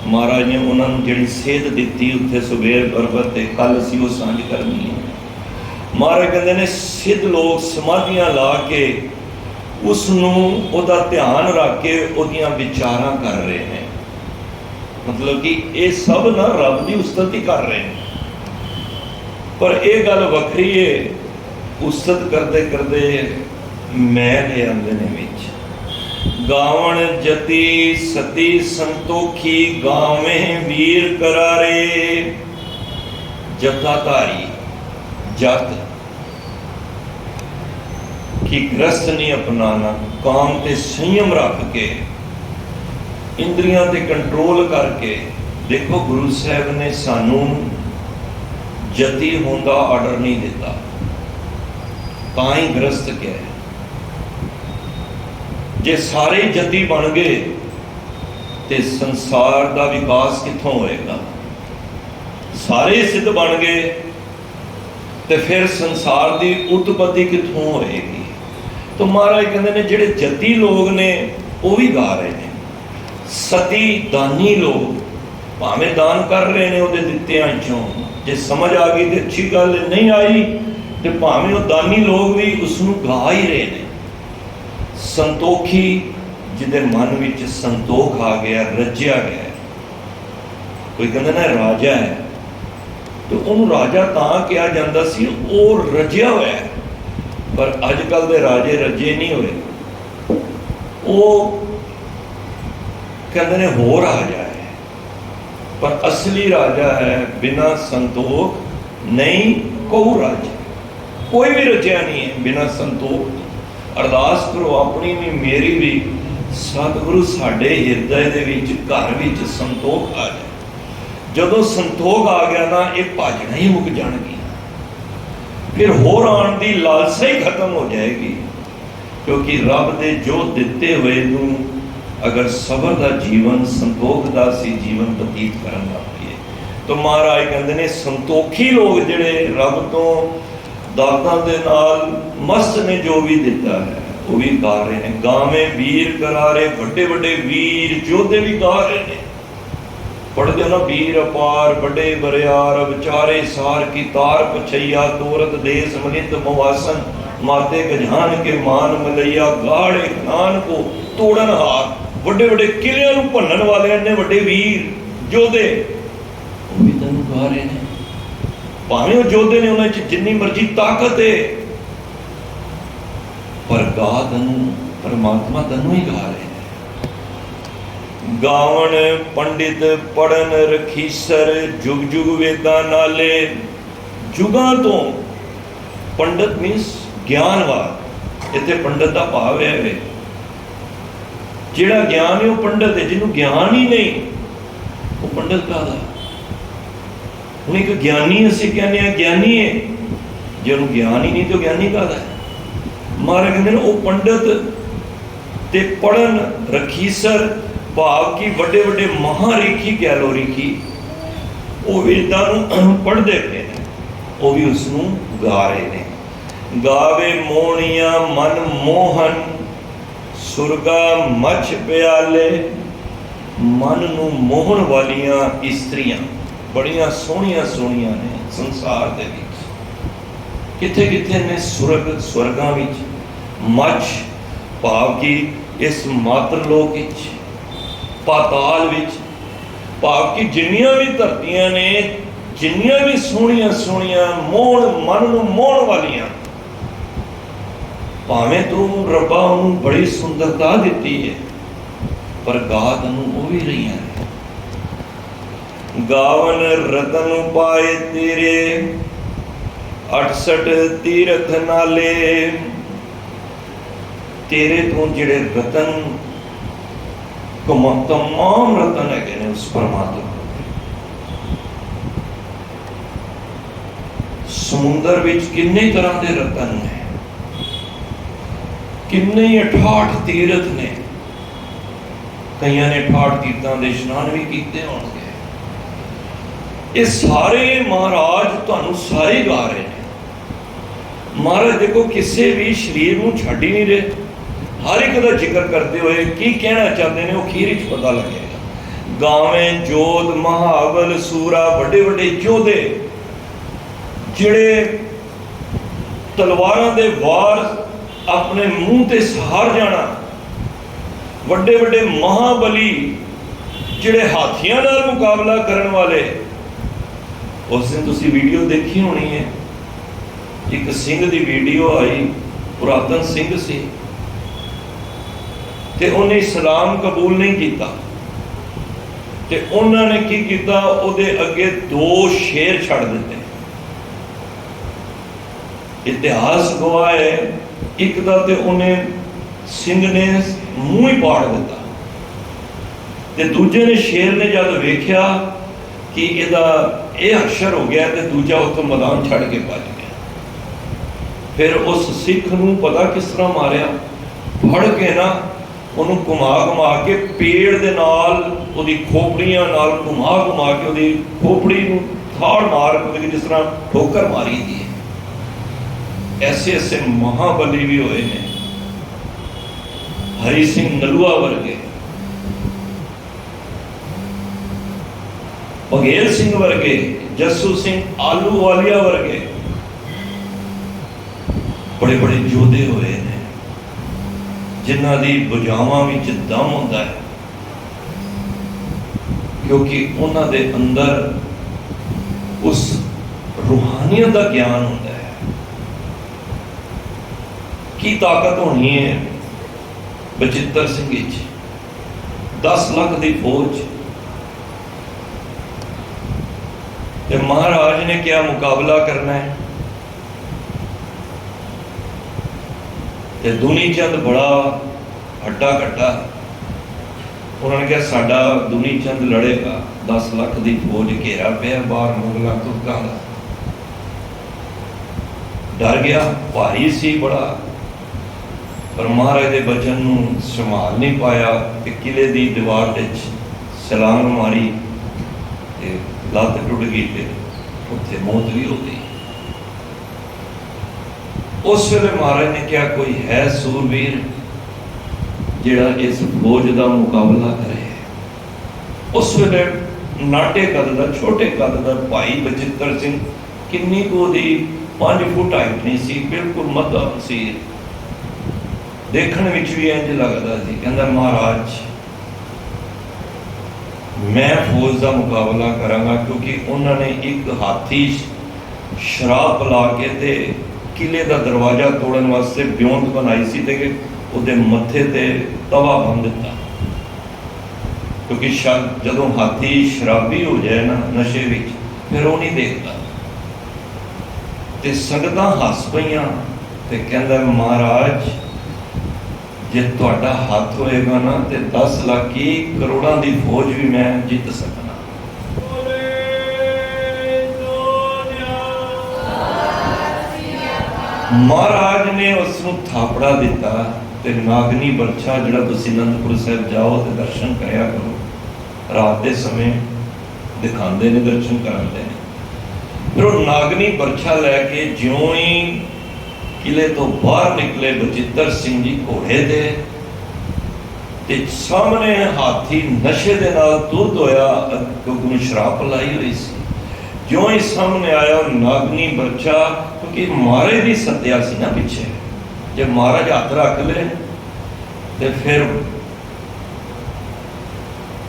Speaker 1: महाराज ने उन्होंने जिहड़ी सेध दित्ती उत्थे सुबेर पर्वत ते कल असीं वो सांझ करनी है। महाराज कहते ने सिद्ध लोग समाधियां ला के उसनूं ओहदा ध्यान रख के ओहदियां विचारां कर रहे हैं। मतलब कि ये सब ना रब की उस्तत ही कर रहे हैं। पर यह गल वखरी है, उस्तत करते करते मैं ले आंदे ने विच। गावण जति सती संतोखी, गावे वीर करारे। जथाधारी जत कि ग्रस्त नहीं अपनाना, काम ते संयम रख के, इंद्रियां ते कंट्रोल करके। देखो गुरु साहब ने सानू जति होंदा आर्डर नहीं दिता, तां ही ग्रस्त क्या है। जे सारे जति बन गए तो संसार का विकास कित्थों होएगा? सारे सिद्ध बन गए तो फिर संसार की उत्पत्ति कित्थों होएगी? तो महाराज कहते हैं जिहड़े जति लोग ने वो भी गा रहे हैं। सती दानी लोग भावें दान कर रहे हैं वो दित्तियां चों, जे समझ आ गई तो अच्छी गल, नहीं आई तो भावें वो दानी लोग भी उसनूं गा ही रहे हैं। संतोखी जिहदे मन विच संतोख आ गया, रज्या गया। कोई कहंदा ना राजा है तो उन्होंने राजा तां कहा जाता सी वो रज्या होया है। पर अजकल के राजे रजे नहीं हुए, वो कहते ने हो राजा है, पर असली राजा है बिना संतोख नहीं को राजा। कोई भी रजिया नहीं है बिना संतोख। अरदास करो अपनी भी मेरी भी, सतगुरु साडे हिरदे दे विच घर विच संतोख आ जाए। जदों संतोख आ गया ना ये भाजना ही मुक जाएगी, फिर होर आने की लालसा ही खत्म हो जाएगी। क्योंकि रब दे जो दिते हुए तू अगर सबर का जीवन, संतोख का सी जीवन बतीत करन लग पईए तो महाराज कहते ने संतोखी लोग जिहड़े रब तो दातां दे नाल मस्त ने जो भी दिता है वो भी गा रहे हैं। गावे वीर करारे, बड़े बड़े वीर योद्धे भी गा रहे हैं। पढ़ते हो ना, वीर अपार बड़े बरियार विचारे सार की तार पछैया तोरत देश मनित मवासन माते गजान के मान मलैया गाढ़े खान को तोड़न हार। बड़े बड़े किलियां नूं भन्नण वाले ने बड़े वीर योधे वो भी तैनूं गा रहे हैं। भावें वो योधे ने उन्हां च जिन्नी मर्जी ताकत है, पर गा तैनूं परमात्मा तैनूं ही गा रहे हैं। गावण पंडित पढ़न रखीसर जुग जुग वेदा नाले। जुगां तो पंडित मीनस ज्ञानवान, इत्थे पंडित का भाव है वे जिहड़ा ज्ञान है वो पंडित है, जिन्होंने ज्ञान ही नहीं वो पंडित कहदा। हुण एक ज्ञानी असीं कहने हैं ज्ञानी है, जिन्होंने ज्ञान ही नहीं तो ज्ञानी कहदा है। महाराज कहते हैं वो पंडित ते पढ़न रखीसर भाव की वड्डे वड्डे महारेखी कह लो रेखी, वो वेदां नूं पढ़दे पे ने, वो भी उसनूं गा रहे ने। गावे मोहनिया मन मोहन सुरगा मछ प्याले। मन नूं मोहन वालियां इस्त्रियां बड़ियां सोहणियां सोहणियां ने संसार दे विच, किथे किथे ने सुरग स्वर्गां विच, मछ भाव की इस मात्र लोक विच, पाताल विच, भाव की जिन्नियां भी धरतियां ने, जिन्नियां भी सोहणियां सोहणियां मोहन मन नूं मोहन वालियां, भावें तू रब्बा उन्होंने बड़ी सुंदरता दी है, पर गा तैनूं वो भी रही है। गावन रतन पाए तेरे 68 तीरथ नाले। तेरे तो जिहड़े रतन तमाम रतन है उस परमात्मा। समुंदर विच किन्ने तरह के रतन ने, किन्ने 68 तीरथ ने। कईयां ने 68 तीर्थां दे इशनान भी कीते होणगे। ये सारे महाराज तुहानूं सारे गा रहे हैं। महाराज देखो किसी भी शरीर नूं छड्ड ही नहीं रहे, हर एक का जिक्र करते हुए की कहना चाहते हैं वो खीर च पता लगेगा। गावें जोध महाबल सूरा, बड़े बड़े योधे जिहड़े तलवारां दे वार अपने मुंह ते सहार जाना, बड़े बड़े महाबली जिहड़े हाथियां नाल मुकाबला करन वाले। उस दिन तुसी वीडियो देखी होनी है, एक सिंह दी वीडियो आई, पुरातन सिंह सी ते उन्हें इस्लाम कबूल नहीं किया, ते उन्होंने की किया, उहदे अगे 2 शेर छड़ दिते। इतिहास गवाह है, एक दा ते उन्हें सिंह ने मूँह ही पाड़ दिता, ते दूजे ने शेर ने जब वेख्या कि इहदा यह हशर हो गया, तो दूजा उत्थों मैदान छड़ के भज गया। फिर उस सिख नूं पता किस तरह मारिया, फड़ के ना उन्होंने घुमा घुमा के पेड़ दे नाल उहदी खोपड़ियां नाल घुमा घुमा के उहदी खोपड़ी नूं थाड़ मार के जिस तरह ठोकर मारी दी है। ऐसे ऐसे महाबली भी होए ने, हरि सिंह नलुआ वर्गे, बघेल सिंह वर्गे, जस्सू सिंह आलू वालिया वर्गे बड़े बड़े योधे होए ने, जिन्हां दी बुझावां विच दम हुंदा है, क्योंकि उन्हां दे अंदर उस रूहानियत का ज्ञान होता है। की ताकत होनी है बचित्तर सिंह विच, 10 लाख की फौज, ते महाराज ने क्या मुकाबला करना है। ते दुनी चंद बड़ा हड्डा कट्टा, उन्होंने कहा साडा दुनी चंद लड़ेगा, 10 लाख की फौज घेरा पिया बाहर मुगलों तुर्कों का, डर गया, भारी सी बड़ा, पर महाराज के बचन नूं संभाल नहीं पाया, किले की दीवार ते छलांग मारी, लत्त टुट गई, उत्थे मौत भी हो गई। उस वेले महाराज ने क्या कोई है सूरवीर जिहड़ा इस फौज का मुकाबला करे। उस वेले नाटे कद का छोटे कद का भाई बचित्र सिंह, किन्नी को दी 5 फुट हाइट नहीं सी, बिल्कुल मध्यम सी, देखने विच भी इंज लगता सी। कहंदा महाराज मैं फौज का मुकाबला करांगा, क्योंकि उन्होंने एक हाथी शराब पिला के ते किले का दरवाजा तोड़न वास्ते ब्योंत बनाई सी ते उहदे मत्थे ते तवा बन दिता, क्योंकि जदों हाथी शराबी हो जाए ना नशे विच फिर वो नहीं देखता। ते संगतां हस पईयां ते कहंदा महाराज जे तुहाडा हाथ होएगा ना ते 10 लाख की करोड़ां दी फौज भी मैं जित सकना। महाराज ने उसनूं थापड़ा दिता ते नागनी बरछा, जिहड़ा तुसीं आनंदपुर साहिब जाओ ते दर्शन करया करो, रात के समय दिखाते ने, दर्शन कराते हैं। फिर वो नागनी बरछा लैके ज्यों ही किले तो बाहर निकले बचित्र सिंह जी घोड़े ते सामने हाथी नशे दे नाल तुरत होया, क्योंकि शराब पिलाई हुई सी। ज्यों ही सामने आया नागनी बरछा, क्योंकि महाराज भी सत्या सी ना पिछे, जब महाराज हाथ रख ले तो फिर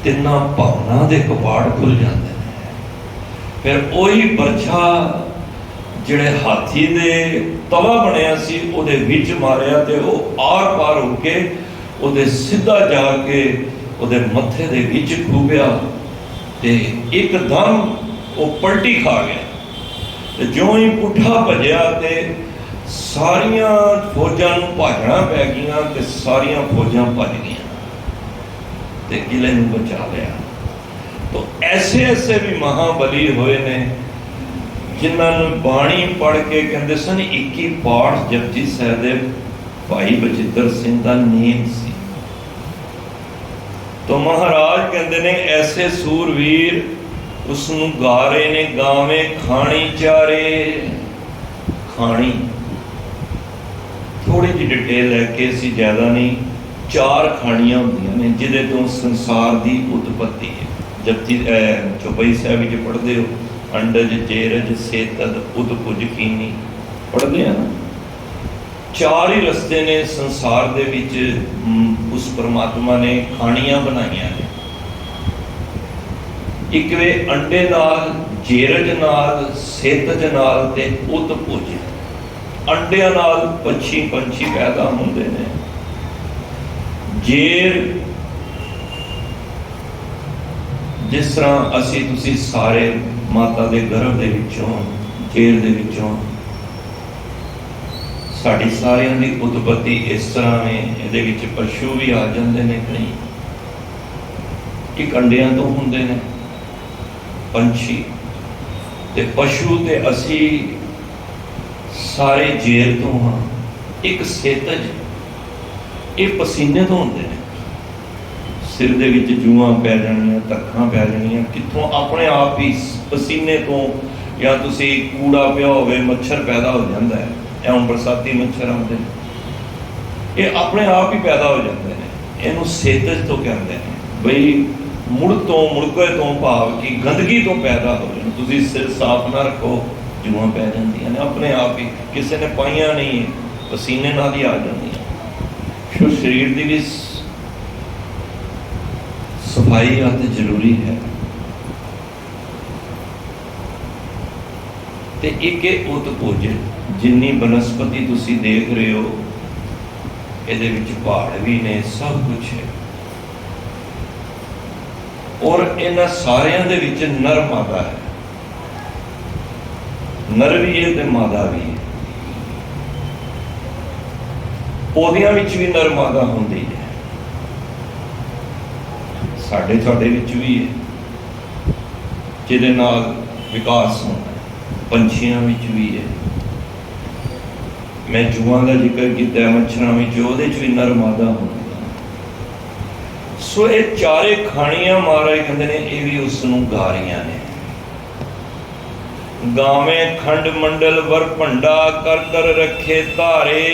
Speaker 1: तिना भावना के कपाड़ खुल जाते हैं। फिर वही बरछा जिहड़े हाथी दे तवा बनया सी उहदे विच मारिया ते वो आर पार होके उहदे सीधा जाके उहदे मत्थे दे विच खूबिया ते एकदम वो पलटी खा गया। ते ज्यों ही पुठा भजया ते सारियां फौजां नूं भाजना पै गईयां ते सारियां फौजां भज गईयां ते किले नूं बचा लिया। तो ऐसे ऐसे भी महाबली होए ने जिन्होंने बाणी पढ़ के कहते सन 21 पाठ जपजी साहिब दे भाई बचित्र सिंह का नेम सी। तो महाराज कहते ने ऐसे सूरवीर उसनूं गा रहे ने, गावे खाणी चारे। खाणी थोड़ी जी डिटेल है कि असीं ज़्यादा नहीं, 4 खाणियां होंदियां ने जिहदे तो संसार की उत्पत्ति है। जपजी चौपाई साहिब विच पढ़ते हो, अंडज जेरज सेतद उदपुज कीनी पढ़ते हैं ना। 4 ही रस्ते ने संसार दे विच उस परमात्मा ने खाणियां बनाईयां ने। एक वे अंडे नाल, जेरज नाल, सेतज नाल ते उदपुज। अंडियां नाल पंछी पैदा होंदे ने। जेर जिस तरह असी तुसी सारे माता दे गर्भ दे विचों, जेर दे विचों साड़ी सारियां दी उत्पत्ति इस तरह ने, इहदे विच पशु भी आ जांदे ने, कई एक अंडियां तो होंदे ने पंछी ते पशु ते असी सारे जेर तो हाँ। एक सेतज, ये पसीने तो होंदे ने, सिर दे विच जूआं पै जाणियां, तखां पै जाणियां, कित्थों अपने आप ही पसीने तो, या तुसी कूड़ा पिया होवे मच्छर पैदा हो जाता है, या हुण बरसाती मच्छर आउंदे ने, ये अपने आप ही पैदा हो जाते हैं। इहनूं सेतज तो कहते हैं। बई मुड़के तो भाव कि गंदगी तो पैदा हो जाए, तुसी सिर साफ ना रखो जूआं पै जांदियां ने अपने आप ही, किसी ने पाइयां नहीं, पसीने नाल ही आ जांदियां। तो शरीर की भी सफाई अति जरूरी है। ते एक उत्पुज, जिन्नी बनस्पति तुसी देख रहे हो इहदे विच पहाड़ भी ने, सब कुछ है। और इन्हां सारियां दे विच नर मादा है, नर भी है ते मादा भी है। पौधियां विच भी नर मादा होंदी है, साडे विच भी है, जिहदे नाल विकास होंदा है। पंछियां विच भी है, मैं जूआं का जिक्र किया, मच्छरां विच उहदे च भी नर मादा होंदा। सो ये 4 खाणियां महाराज कहते ने, ये भी उसनूं गा रहीआं ने। गावे खंड मंडल वर भंडा, कर कर रखे धारे।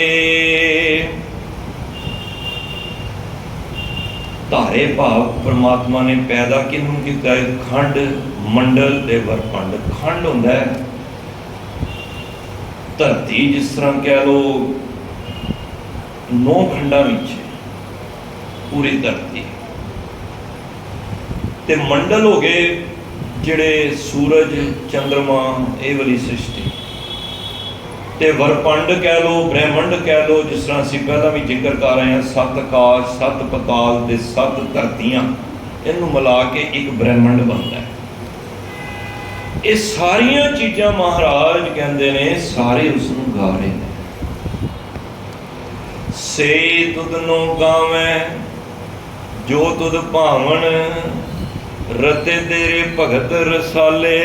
Speaker 1: धारे भाव परमात्मा ने पैदा किनू किया? खंड मंडल ते वरपंड। खंड हुंदा है धरती, जिस तरह कह लो 9 खंडा विच पूरी धरती, ते मंडल हो गए जिहड़े सूरज चंद्रमा ये वाली सृष्टि, ते वरपंड कह लो, ब्रह्मंड कह लो, जिस तरह असीं पहला भी जिक्र कर रहे हैं 7 आकाश 7 पताल ते 7 धरतियां, इनू मिला के एक ब्रह्मंड बनता है। ये सारिया चीज़ां महाराज कहते ने सारे उसनू गा रहे हैं। से तुदनो गावे जो तुद भावन, रते तेरे भगत रसाले।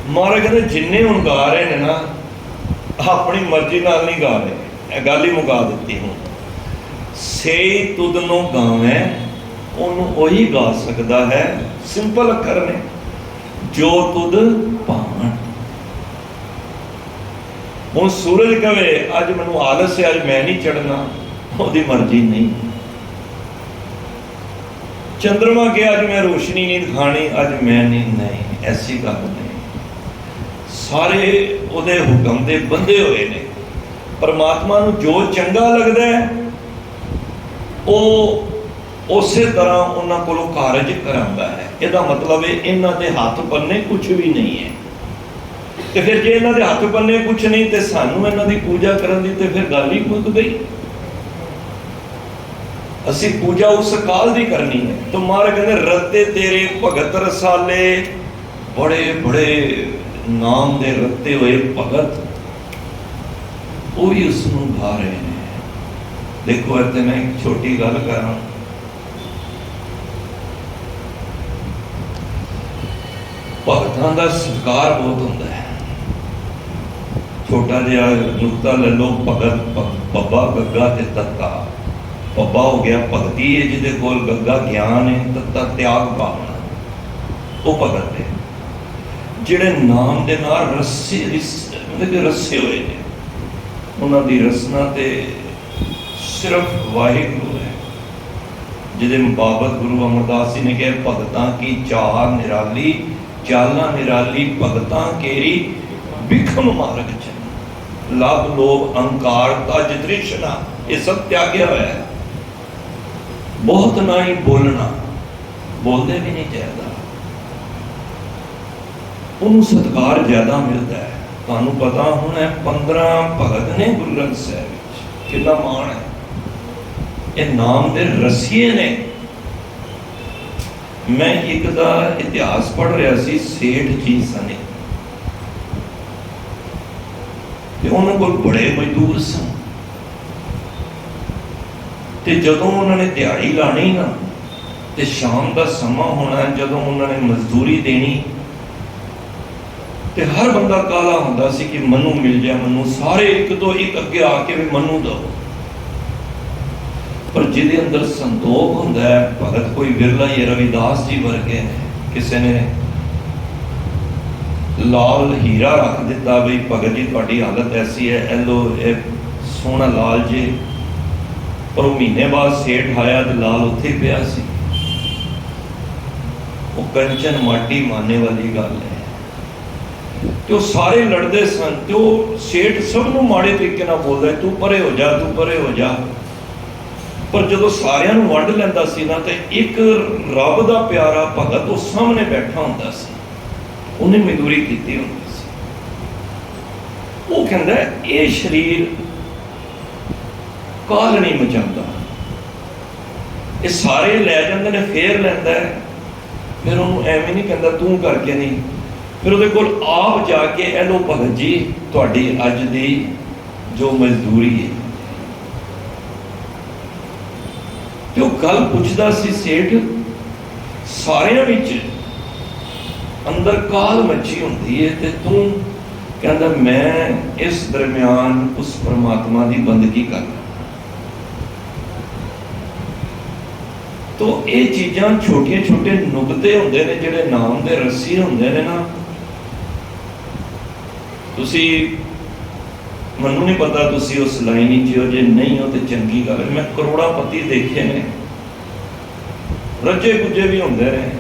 Speaker 1: महाराज कहते जिन्ने हुण गा रहे हैं ना, अपनी मर्जी नाल नहीं गा रहे, गल ही मुका दी हूँ। से तुदनो गावे, उन्होंने वही गा सकता है, सिंपल अखर ने, जो तुद भावन। हुण सूरज कहे अज मैनू आलस है, अज मैं नहीं चढ़ना, उसकी मर्जी नहीं। चंद्रमा के अज मैं रोशनी नहीं दिखानी, अज मैं नहीं, ऐसी गल नहीं। सारे उहदे हुक्म दे बंधे हुए ने। परमात्मा नूं जो चंगा लगता है वो उस तरह उन्होंने को कारज करांदा है। इसका मतलब है इन्हां दे हाथ पन्ने कुछ भी नहीं है। तो फिर जे इन्हां दे हाथ पन्ने कुछ नहीं तो सानू इन्हां दी पूजा करन दी तो फिर गल ही मुक गई। असी पूजा उस काल दी करनी है। तो महाराज कहते रते तेरे भगत रसाले, बड़े बड़े नाम दे रते हुए भगत वो भी उसनू गा रहे हैं। देखो इतने मैं एक छोटी गल करा, भगतां दा सत्कार बहुत होंदा है। छोटा जिहा नुकता ले लो, भगत बब्बा गग्गा ते तत्ता। बब्बा हो गया भगती है, जिहदे कोल गग्गा ज्ञान है, तत्ता त्याग भावना, वो भगत है। जिहड़े नाम दे नाल रस्से मतलब कि रस्से हुए ने, उन्हां दी रसना ते सिर्फ वाहिगुरू है। जिहदे मुताबक गुरु अमरदास जी ने कहा भगतां की चाह निराली, चाला निराली भगतां केरी बिखम मार्ग चल। लाभ लोभ अहंकार तज तृष्णा ये सब त्यागया हुआ है। बहुत ना ही बोलना, बोलते भी नहीं चाहिए, उन्होंने सत्कार ज्यादा मिलता है। तुहानू पता होना 15 भगत ने गुरु ग्रंथ साहिब कितना मान है। ये नाम दे रसीए ने। मैं एक दा इतिहास पढ़ रहा सी, सेठ जी सने ते उन्होंने कोल बड़े मजदूर सन, ते जदों उन्होंने दिहाड़ी लानी ना ते शाम का समा होना, जदों उन्होंने मजदूरी देनी ते हर बंदा काला होंदा सी कि मनु मिल जाए, मनु। सारे एक तो एक अगे आके भी मनु दो। पर जिहदे अंदर संतोख होंदा है, भगत कोई बिरला ही, रविदास जी वर्गे ने, किसी ने लाल हीरा रख दिता बई भगत जी तुहाडी हालत ऐसी है, एलो ए सोहना लाल जी। पर वो महीने बाद सेठ आया तो लाल उत्थे पिया सी। वो कंचन माटी माने वाली गल है। तो सारे लड़ते सन, तो सेठ सबनों माड़े तरीके नाल बोलदा, तू परे हो जा, तू परे हो जा। पर जदों सारियां नूं वंड लैंदा सी ना, ते एक रब दा प्यारा भगत उस सामने बैठा हुंदा सी, उन्हें मजदूरी कीती हुंदी सी। वो कहंदा ये शरीर काल नहीं मचाता, ये सारे लै जांदे ने, फेर लैंदा है, फिर उन्होंने एवं नहीं कहता तू करके नहीं, फिर उहदे कोल आप जाके ए लो भगत जी तुहाडी अज दी जो मजदूरी है। तो गल पुछदा सी सेठ, सारियां विच अंदर काल मची हुंदी है ते तू कहंदा मैं इस दरम्यान उस परमात्मा की बंदगी करना। तो ये चीज़ां छोटे छोटे नुकते होंदे ने, जिहड़े नाम दे रस्सी होंदे ने ना। तुसी ਮੈਨੂੰ ਨਹੀਂ ਪਤਾ ਤੁਸੀਂ ਉਸ ਲਾਈਨ ਵਿੱਚ ਹੋ, ਜੇ ਨਹੀਂ ਹੋ ਤੇ ਚੰਗੀ ਗੱਲ ਹੈ। ਮੈਂ ਕਰੋੜਾਪਤੀ ਦੇਖੇ ਨੇ, ਰੱਜੇ ਗੁੱਜੇ ਵੀ ਹੁੰਦੇ ਨੇ,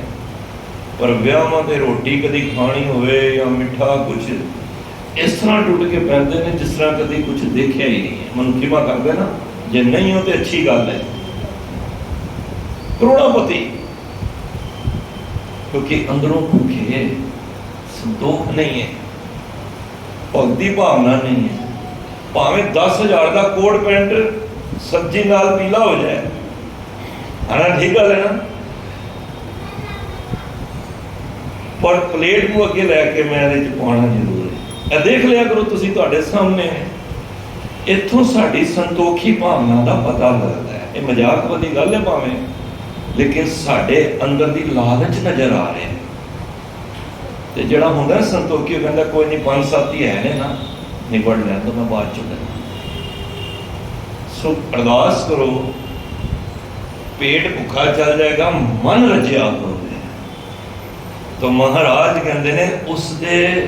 Speaker 1: ਪਰ ਵਿਆਹਾਂ ਤੇ ਰੋਟੀ ਕਦੀ ਖਾਣੀ ਹੋਵੇ ਜਾਂ ਮਿੱਠਾ ਕੁਛ ਇਸ ਤਰ੍ਹਾਂ ਟੁੱਟ ਕੇ ਪੈਂਦੇ ਨੇ ਜਿਸ ਤਰ੍ਹਾਂ ਕਦੀ ਕੁਛ ਦੇਖਿਆ ਹੀ ਨਹੀਂ ਹੈ। ਮੈਨੂੰ ਖਿਮਾ ਕਰਦੇ ਨਾ, ਜੇ ਨਹੀਂ ਹੋ ਤੇ ਅੱਛੀ ਗੱਲ ਹੈ। ਕਰੋੜਾਪਤੀ ਕਿਉਂਕਿ ਅੰਦਰੋਂ ਭੁੱਖੇ, ਸੰਤੋਖ ਨਹੀਂ ਹੈ, ਭਗਤੀ ਭਾਵਨਾ ਨਹੀਂ ਹੈ। ਭਾਵੇਂ 10,000 ਦਾ ਕੋਟ ਪੈਂਟ ਸਬਜ਼ੀ ਨਾਲ ਪੀਲਾ ਹੋ ਜਾਏ, ਆਣਾ ਠੀਕ ਗੱਲ ਹੈ ਨਾ, ਪਰ ਪਲੇਟ ਨੂੰ ਅੱਗੇ ਲੈ ਕੇ ਮੈਂ ਇਹਦੇ 'ਚ ਪਾਉਣਾ ਜ਼ਰੂਰ ਹੈ। ਇਹ ਦੇਖ ਲਿਆ ਕਰੋ ਤੁਸੀਂ, ਤੁਹਾਡੇ ਸਾਹਮਣੇ ਇੱਥੋਂ ਸਾਡੀ ਸੰਤੋਖੀ ਭਾਵਨਾ ਦਾ ਪਤਾ ਲੱਗਦਾ ਹੈ। ਇਹ ਮਜ਼ਾਕ ਵਾਲੀ ਗੱਲ ਹੈ ਭਾਵੇਂ, ਲੇਕਿਨ ਸਾਡੇ ਅੰਦਰ ਦੀ ਲਾਲਚ ਨਜ਼ਰ ਆ ਰਿਹਾ। ਤੇ ਜਿਹੜਾ ਹੁੰਦਾ ਸੰਤੋਖੀ, ਉਹ ਕਹਿੰਦਾ ਕੋਈ ਨਹੀਂ, 5-7 ਹੀ ਹੈ ਨੇ ਨਾ, ਨਿਬੜ ਲੈਣ ਤੋਂ ਮੈਂ ਬਾਅਦ ਚ ਲੈਣਾ। ਸੋ ਅਰਦਾਸ ਕਰੋ, ਪੇਟ ਭੁੱਖਾ ਚੱਲ ਜਾਏਗਾ, ਮਨ ਰੱਜਿਆ ਹੋਵੇ। ਤਾਂ ਮਹਾਰਾਜ ਕਹਿੰਦੇ ਨੇ ਉਸਦੇ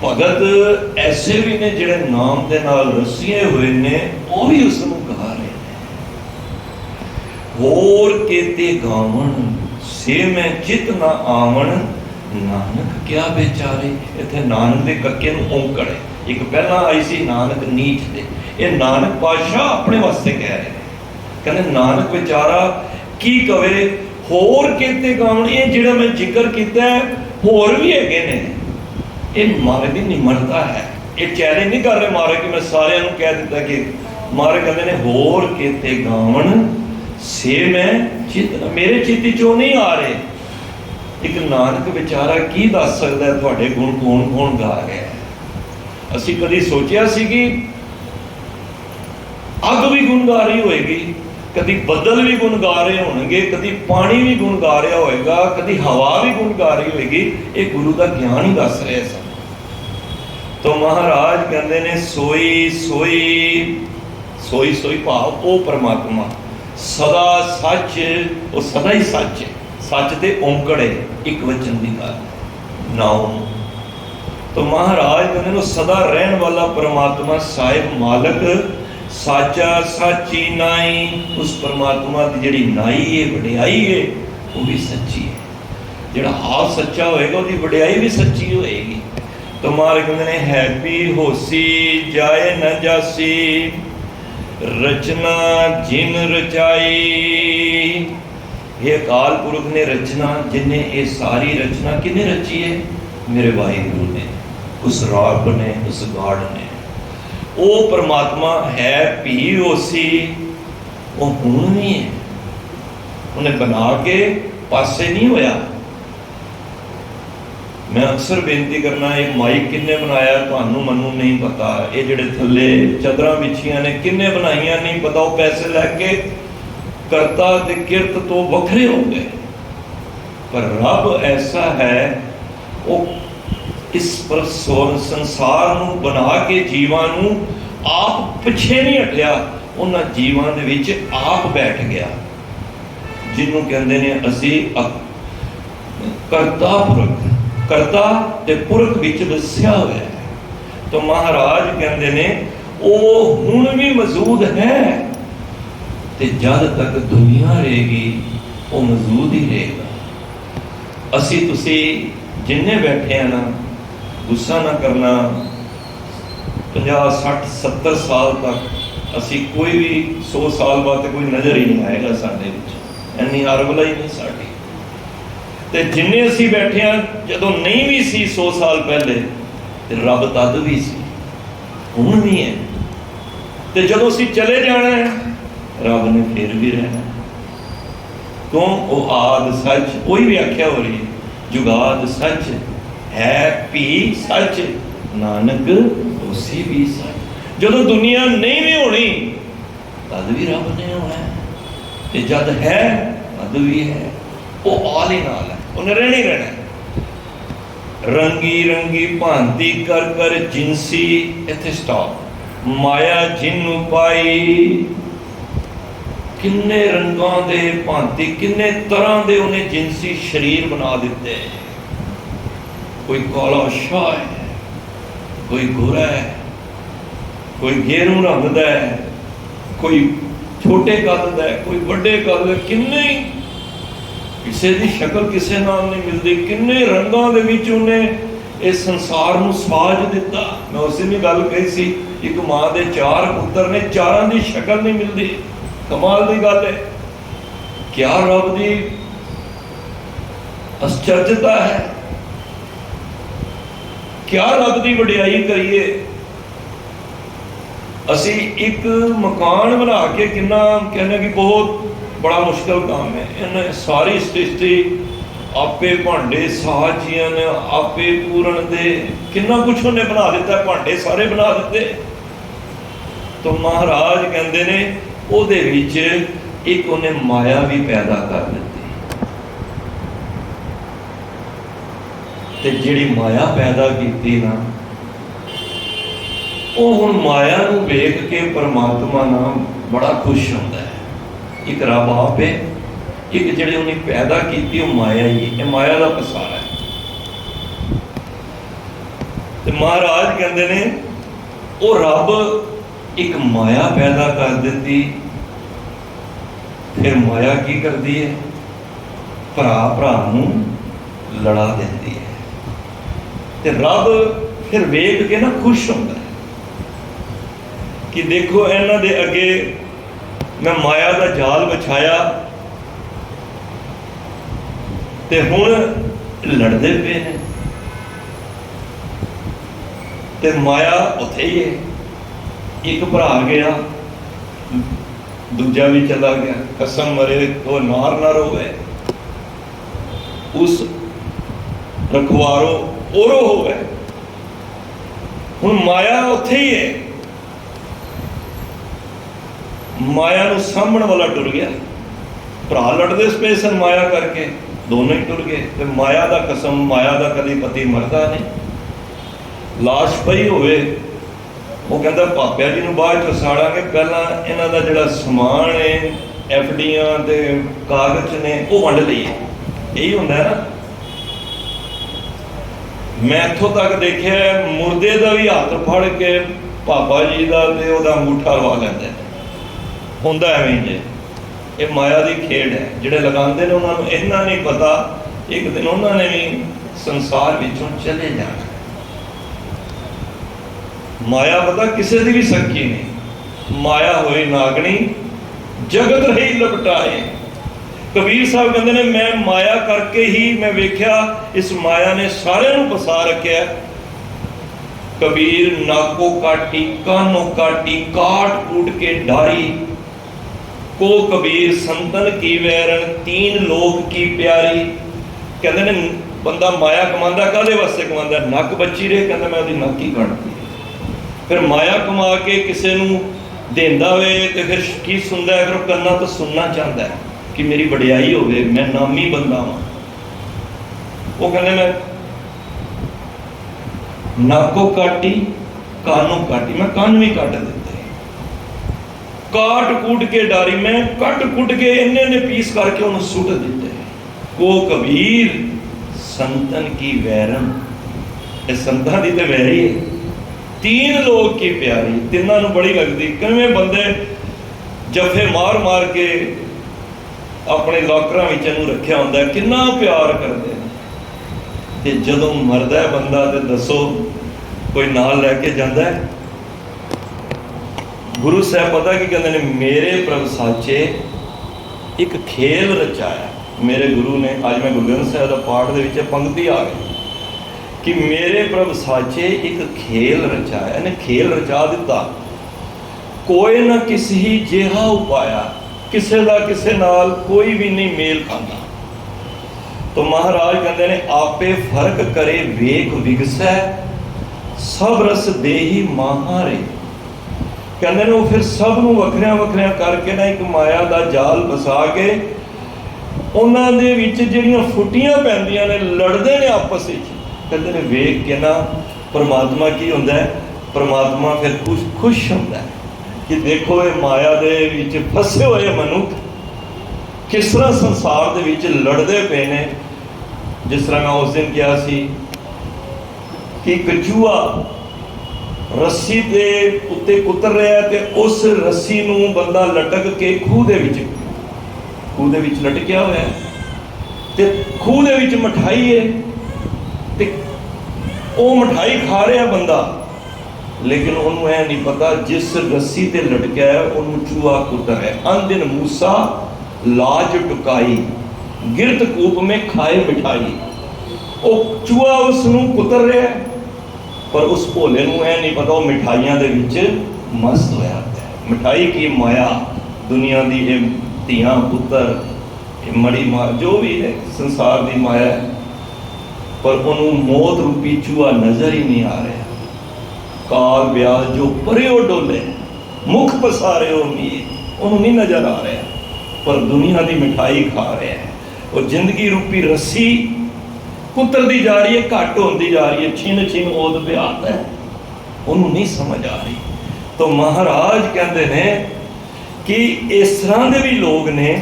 Speaker 1: ਭਗਤ ਐਸੇ ਵੀ ਨੇ ਜਿਹੜੇ ਨਾਮ ਦੇ ਨਾਲ ਰਸੀਏ ਹੋਏ ਨੇ, ਉਹ ਵੀ ਉਸ ਨੂੰ ਗਾ ਰਹੇ ਨੇ। ਹੋਰ ਕੇਤੇ ਗਾਵਣ ਸੇ ਮੈਂ ਚਿਤ ਨਾ ਆਵਣ, ਨਾਨਕ ਕਿਆ ਵਿਚਾਰੇ। ਇੱਥੇ ਨਾਨਕ ਦੇ ਕੱਕੇ ਨੂੰ ਔਂਕੜ ਹੈ। ਇੱਕ ਪਹਿਲਾਂ ਆਈ ਸੀ ਨਾਨਕ ਨੀਚ ਤੇ, ਇਹ ਨਾਨਕ ਪਾਤਸ਼ਾਹ ਆਪਣੇ ਵਾਸਤੇ ਕਹਿ ਰਹੇ ਨੇ। ਕਹਿੰਦੇ ਨਾਨਕ ਵਿਚਾਰਾ ਕੀ ਕਵੇ, ਹੋਰ ਕਿਤੇ ਗਾਵਣ। ਇਹ ਜਿਹੜਾ ਮੈਂ ਜ਼ਿਕਰ ਕੀਤਾ ਹੋਰ ਵੀ ਹੈਗੇ ਨੇ। ਇਹ ਮਹਾਰਾਜ ਦੀ ਨਿਮਰਤਾ ਹੈ। ਇਹ ਚੈਲੰਜ ਨਹੀਂ ਕਰ ਰਹੇ ਮਹਾਰਾਜ ਕਿ ਮੈਂ ਸਾਰਿਆਂ ਨੂੰ ਕਹਿ ਦਿੱਤਾ ਕਿ, ਮਹਾਰਾਜ ਕਹਿੰਦੇ ਨੇ ਹੋਰ ਕਿਤੇ ਗਾਵਣ ਸੇ ਮੈਂ ਚਿਤ, ਮੇਰੇ ਚਿੱਤ ਚੋਂ ਨਹੀਂ ਆ ਰਹੇ। ਇੱਕ ਨਾਨਕ ਵਿਚਾਰਾ ਕੀ ਦੱਸ ਸਕਦਾ ਤੁਹਾਡੇ ਗੁਣ ਕੌਣ ਕੌਣ ਗਾ ਰਿਹਾ। ਅਸੀਂ ਕਦੀ ਸੋਚਿਆ ਸੀ ਕਿ ਅੱਗ ਵੀ ਗੁਣ ਗਾ ਰਹੀ ਹੋਏਗੀ, ਕਦੀ ਬੱਦਲ ਵੀ ਗੁਣ ਗਾ ਰਹੇ ਹੋਣਗੇ, ਕਦੀ ਪਾਣੀ ਵੀ ਗੁਣ ਗਾ ਰਿਹਾ ਹੋਏਗਾ, ਕਦੀ ਹਵਾ ਵੀ ਗੁਣ ਗਾ ਰਹੀ ਹੋਏਗੀ। ਇਹ ਗੁਰੂ ਦਾ ਗਿਆਨ ਹੀ ਦੱਸ ਰਿਹਾ ਸਾਨੂੰ। ਤਾਂ ਮਹਾਰਾਜ ਕਹਿੰਦੇ ਨੇ ਸੋਈ ਸੋਈ, ਸੋਈ ਸੋਈ ਭਾਵ ਉਹ ਪਰਮਾਤਮਾ ਸਦਾ ਸੱਚ, ਉਹ ਸਦਾ ਹੀ ਸੱਚ ਹੈ। ਸੱਚ ਤੇ ਔਂਕੜ ਹੈ, ਇੱਕ ਵਚਨ ਦੀ ਗੱਲ ਨਾਉ। ਤਾਂ ਮਹਾਰਾਜ ਕਹਿੰਦੇ ਨੇ ਸਦਾ ਰਹਿਣ ਵਾਲਾ ਪਰਮਾਤਮਾ ਸਾਹਿਬ ਮਾਲਕ ਸਾਚਾ ਸਾਚੀ ਨਾਈ। ਉਸ ਪਰਮਾਤਮਾ ਦੀ ਜਿਹੜੀ ਨਾਈ ਹੈ, ਵਡਿਆਈ ਹੈ, ਉਹ ਵੀ ਸੱਚੀ ਹੈ। ਜਿਹੜਾ ਆਪ ਸੱਚਾ ਹੋਏਗਾ ਉਹਦੀ ਵਡਿਆਈ ਵੀ ਸੱਚੀ ਹੋਏਗੀ। ਤਾਂ ਮਹਾਰਾਜ ਕਹਿੰਦੇ ਨੇ ਹੈਪੀ ਹੋਸੀ ਜਾਏ ਨ ਜਾਸੀ, ਰਚਨਾ ਜਿਨ ਰਚਾਈ। ਇਹ ਅਕਾਲ ਪੁਰਖ ਨੇ ਰਚਨਾ, ਜਿਨੇ ਇਹ ਸਾਰੀ ਰਚਨਾ ਕਿਹਨੇ ਰਚੀ ਹੈ? ਮੇਰੇ ਵਾਹਿਗੁਰੂ ਨੇ, ਉਸ ਰੱਬ ਨੇ, ਉਸ ਗਾਡ ਨੇ। ਉਹ ਪਰਮਾਤਮਾ ਹੈ ਭੀ ਹੋਸੀ, ਉਹ ਹੁਣ ਵੀ ਹੈ। ਉਹਨੇ ਬਣਾ ਕੇ ਪਾਸੇ ਨਹੀਂ ਹੋਇਆ। ਮੈਂ ਅਕਸਰ ਬੇਨਤੀ ਕਰਨਾ, ਇਹ ਮਾਈਕ ਕਿੰਨੇ ਬਣਾਇਆ ਤੁਹਾਨੂੰ ਮੈਨੂੰ ਨਹੀਂ ਪਤਾ। ਇਹ ਜਿਹੜੇ ਥੱਲੇ ਚਾਦਰਾਂ ਵਿਛੀਆਂ ਨੇ ਕਿੰਨੇ ਬਣਾਈਆਂ ਨਹੀਂ ਪਤਾ। ਉਹ ਪੈਸੇ ਲੈ ਕੇ ਕਰਤਾ ਤੇ ਕਿਰਤ ਤੋਂ ਵੱਖਰੇ ਹੋ ਗਏ। ਪਰ ਰੱਬ ਐਸਾ ਹੈ, ਉਹ ਇਸ ਪਰ ਸੰਸਾਰ ਨੂੰ ਬਣਾ ਕੇ ਜੀਵਾਂ ਨੂੰ ਆਪ ਪਿੱਛੇ ਨਹੀਂ ਹਟਿਆ, ਉਹਨਾਂ ਜੀਵਾਂ ਦੇ ਵਿੱਚ ਆਪ ਬੈਠ ਗਿਆ, ਜਿਹਨੂੰ ਕਹਿੰਦੇ ਨੇ ਅਸੀਂ ਕਰਤਾ ਪੁਰਖ। ਕਰਤਾ ਤੇ ਪੁਰਖ ਵਿੱਚ ਵਸਿਆ ਹੋਇਆ ਹੈ। ਤਾਂ ਮਹਾਰਾਜ ਕਹਿੰਦੇ ਨੇ ਉਹ ਹੁਣ ਵੀ ਮੌਜੂਦ ਹੈ, ਤੇ ਜਦ ਤੱਕ ਦੁਨੀਆ ਰਹੇਗੀ ਉਹ ਮੌਜੂਦ ਹੀ ਰਹੇਗਾ। ਅਸੀਂ ਤੁਸੀਂ ਜਿੰਨੇ ਬੈਠੇ ਆ ਨਾ, ਗੁੱਸਾ ਨਾ ਕਰਨਾ। 50, 60, 70 ਸਾਲ ਤੱਕ ਅਸੀਂ ਕੋਈ ਵੀ 100 ਸਾਲ ਬਾਅਦ ਤੇ ਕੋਈ ਨਜ਼ਰ ਹੀ ਨਹੀਂ ਆਏਗਾ ਸਾਡੇ ਵਿੱਚ। ਇੰਨੀ ਅਰਬਲਾ ਹੀ ਨਹੀਂ ਸਾਡੀ। ਤੇ ਜਿੰਨੇ ਅਸੀਂ ਬੈਠੇ ਆ, ਜਦੋਂ ਨਹੀਂ ਵੀ ਸੀ 100 ਸਾਲ ਪਹਿਲੇ, ਤੇ ਰੱਬ ਤਦ ਵੀ ਸੀ, ਹੁਣ ਵੀ ਹੈ। ਤੇ ਜਦੋਂ ਅਸੀਂ ਚਲੇ ਜਾਣਾ ਹੈ, ਰੱਬ ਨੇ ਫਿਰ ਵੀ ਰਹਿਣਾ। ਕਿਉਂ? ਉਹ ਆਦ ਸੱਚ, ਉਹੀ ਵਿਆਖਿਆ ਹੋ ਰਹੀ ਹੈ, ਜੁਗਾਦ ਸੱਚ ਹੈ, ਭੀ ਸੱਚ, ਨਾਨਕ ਉਸੇ ਵੀ ਸੱਚ। ਜਦੋਂ ਦੁਨੀਆ ਨਹੀਂ ਵੀ ਹੋਣੀ ਤਦ ਵੀ ਰੱਬ ਨੇ ਹੋਣਾ, ਤੇ ਜਦ ਹੈ ਤਦ ਵੀ ਹੈ। ਉਹ ਆਲ ਹੀ ਨਾਲ ਹੈ, ਉਹਨੇ ਰਹਿਣਾ ਹੀ ਰਹਿਣਾ। ਰੰਗੀ ਰੰਗੀ ਭਾਂਤੀ ਕਰ ਕਰ ਜਿੰਸੀ, ਇੱਥੇ ਸਟਾਪ। ਮਾਇਆ ਜਿਹਨੂੰ ਪਾਈ, ਕਿੰਨੇ ਰੰਗਾਂ ਦੇ ਭਾਂਤੀ, ਕਿੰਨੇ ਤਰ੍ਹਾਂ ਦੇ ਉਹਨੇ ਜਿੰਸੀ ਸਰੀਰ ਬਣਾ ਦਿੱਤੇ। ਕੋਈ ਕਾਲਾ ਸ਼ਾਹ ਹੈ, ਕੋਈ ਗੋਰਾ ਹੈ, कोई गेरू रंग दा है, कोई छोटे कद दा है, कोई बड़े कद दा, किन्ने किसी की शक्ल किसी नाल नहीं मिलती, किन्ने रंगां दे विच उन्हें इस संसार नूं साज दिता। मैं उस दिन भी गल कही सी, एक माँ के 4 पुत्र ने, चारां की शक्ल नहीं मिलती। कमाल की गल है, क्या रब की आश्चर्यता है, क्या रब की वडियाई करिए। असी एक मकान बना के किन्ना कहने कि बहुत बड़ा मुश्किल काम है। इन्हें सारी सृष्टि आपे भांडे साजियन आपे पूरन दे, किन्ना कुछ उन्हें बना दिता, भांडे सारे बना दिते। तो महाराज कहते ने ओहदे विच एक उन्हें माया भी पैदा कर दी, ते जिहड़ी माया पैदा की ना, वो हुण माया नूं वेख के परमात्मा नाल बड़ा खुश होंदा है। एक रब आप है, एक जिहड़ी उन्हें पैदा की वो माया ही है, माया का पसारा है। ते महाराज कहते ने वो रब एक माया पैदा कर दी, फिर माया की करती है, भरा भरा नूं लड़ा देती है। ते रब फिर वेख के ना खुश होंदा है कि देखो इन्हां दे अगे मैं माया का जाल बिछाया ते हुण लड़दे पे ने, ते माया उत्थे ही है। एक भरा गया, दूजा भी चला गया, कसम मरे तो नार ना रोवे, उस रखवारो ओरो होवे। हुण माया उत्थे ही है, माया नूं सामण वाला टुर गया। भरा लड़दे पे सन माया करके, दोनों ही टुर गए। ते माया दा कसम, माया दा कदी पति मरदा नहीं। लाश पई होवे, वो कहता पापिया जी नूं बाद चों साड़ांगे, पहला इन्हां दा जिहड़ा समान है, एफडियां ते कागज ने, वो वंड लईए। यही हुंदा है ना। मैं इत्थों तक देखिया मुर्दे दा भी हाथ फड़ के पापा जी दा ते ओहदा अंगूठा लवा लैंदे ने। हुंदा एवें जे, ये माया की खेड है। जिहड़े लगांदे ने उन्होंने इन्ना नहीं पता, एक दिन उन्होंने भी संसार विचों चले जाना। माया पता किसी की भी सखी नहीं, माया होई नागनी जगत रही लपटाए। कबीर साहब कहते हैं मैं माया करके ही मैं वेख्या इस माया ने सारे नूं फसा रखिया। कबीर नाको काटी कानो काटी काट कूट के डारी, को कबीर संतन की वैरन तीन लोक की प्यारी। कहते ने बंदा माया कमांदा काहदे वास्ते कमांदा, नक बची रहे, कहता मैं उसकी नक ही कटती। फिर माया कमा के किसी नूं देंदा वे ते फिर की सुनदा है, फिर करना तो सुनना चाहता है कि मेरी वडियाई होवे, मैं नामी बंदा हाँ। वो कहते मैं नाको काटी कानों काटी, मैं कान भी कट देते, काट कूट के डारी, मैं कट कुट के इन्ने ने पीस करके उन्हें सुट दिते। को कबीर संतन की वैरन, ये संतां दी ते वैरी है, तीन लोग की प्यारी। तिन्हां नूं बड़ी लगती, किवें बंदे जफे मार मार के अपने लॉकरां विच इहनूं रखिया हुंदा, किन्ना प्यार करदे ने। ते जदों मरदा है बंदा ते दसो कोई नाल लैके जांदा है। गुरु साहब पता की कहते हैं, मेरे प्रभ साचे एक खेल रचाया। मेरे गुरु ने, आज मैं गुरु ग्रंथ साहिब का पाठ दे विच पंक्ति आ गई कि मेरे प्रभ साचे एक खेल रचाया, ने खेल रचा दिता। कोई ना किसी जिहा उपाया, किसे दा किसे नाल कोई भी नहीं मेल खांदा। तो महाराज कहते हैं आपे फर्क करे वेख विगसै, सब रस देही महारे। कहते हैं वो फिर सब नूं वखरिया वखरिया करके ना एक माया का जाल फसा के उन्हां दे विच जिहड़ियां फुटियां पैंदियां ने, लड़दे ने आपस विच। कहते हैं वेख के ना परमात्मा की हुंदा है, परमात्मा फिर खुश होंदा है कि देखो ये माया दे विच फसे हुए मनुख किस तरह संसार दे विच लड़दे पे ने। जिस तरह मैं उस दिन कहा सी कि एक चूहा रस्सी के उत्ते उतर रहा है, तो उस रस्सी नूं बंदा लटक के खूह दे विच लटकिया हुआ है, ते खूह दे विच मिठाई है, ते वो मिठाई खा रहा बंदा, लेकिन उन्होंने यह नहीं पता जिस रस्सी ते लटकिया है उन्होंने चूहा कुतर है। अन दिन मूसा लाज टुकाई, गिरत कूप में खाए मिठाई। वो चूहा उसनूं कुतर रहा है, पर उस भोले नूं यह नहीं पता वो मिठाइयां दे विच मस्त होया है। मिठाई की माया, दुनिया दी ये धीआं पुत्तर मड़ी माया जो भी है संसार की माया है, पर उन्होंने मौत रूपी चूहा नजर ही नहीं आ रहा। काल ब्याज जो परे डोले मुख पसारे उम्मीद उन्होंने नहीं नजर आ रहा, पर दुनिया की मिठाई खा रहा है। और जिंदगी रूपी रस्सी कुतरती जा रही है, घट होती जा रही है, छिन छिन ओद पे आता है, उन्होंने नहीं समझ आ रही। तो महाराज कहते हैं कि इस तरह के भी लोग ने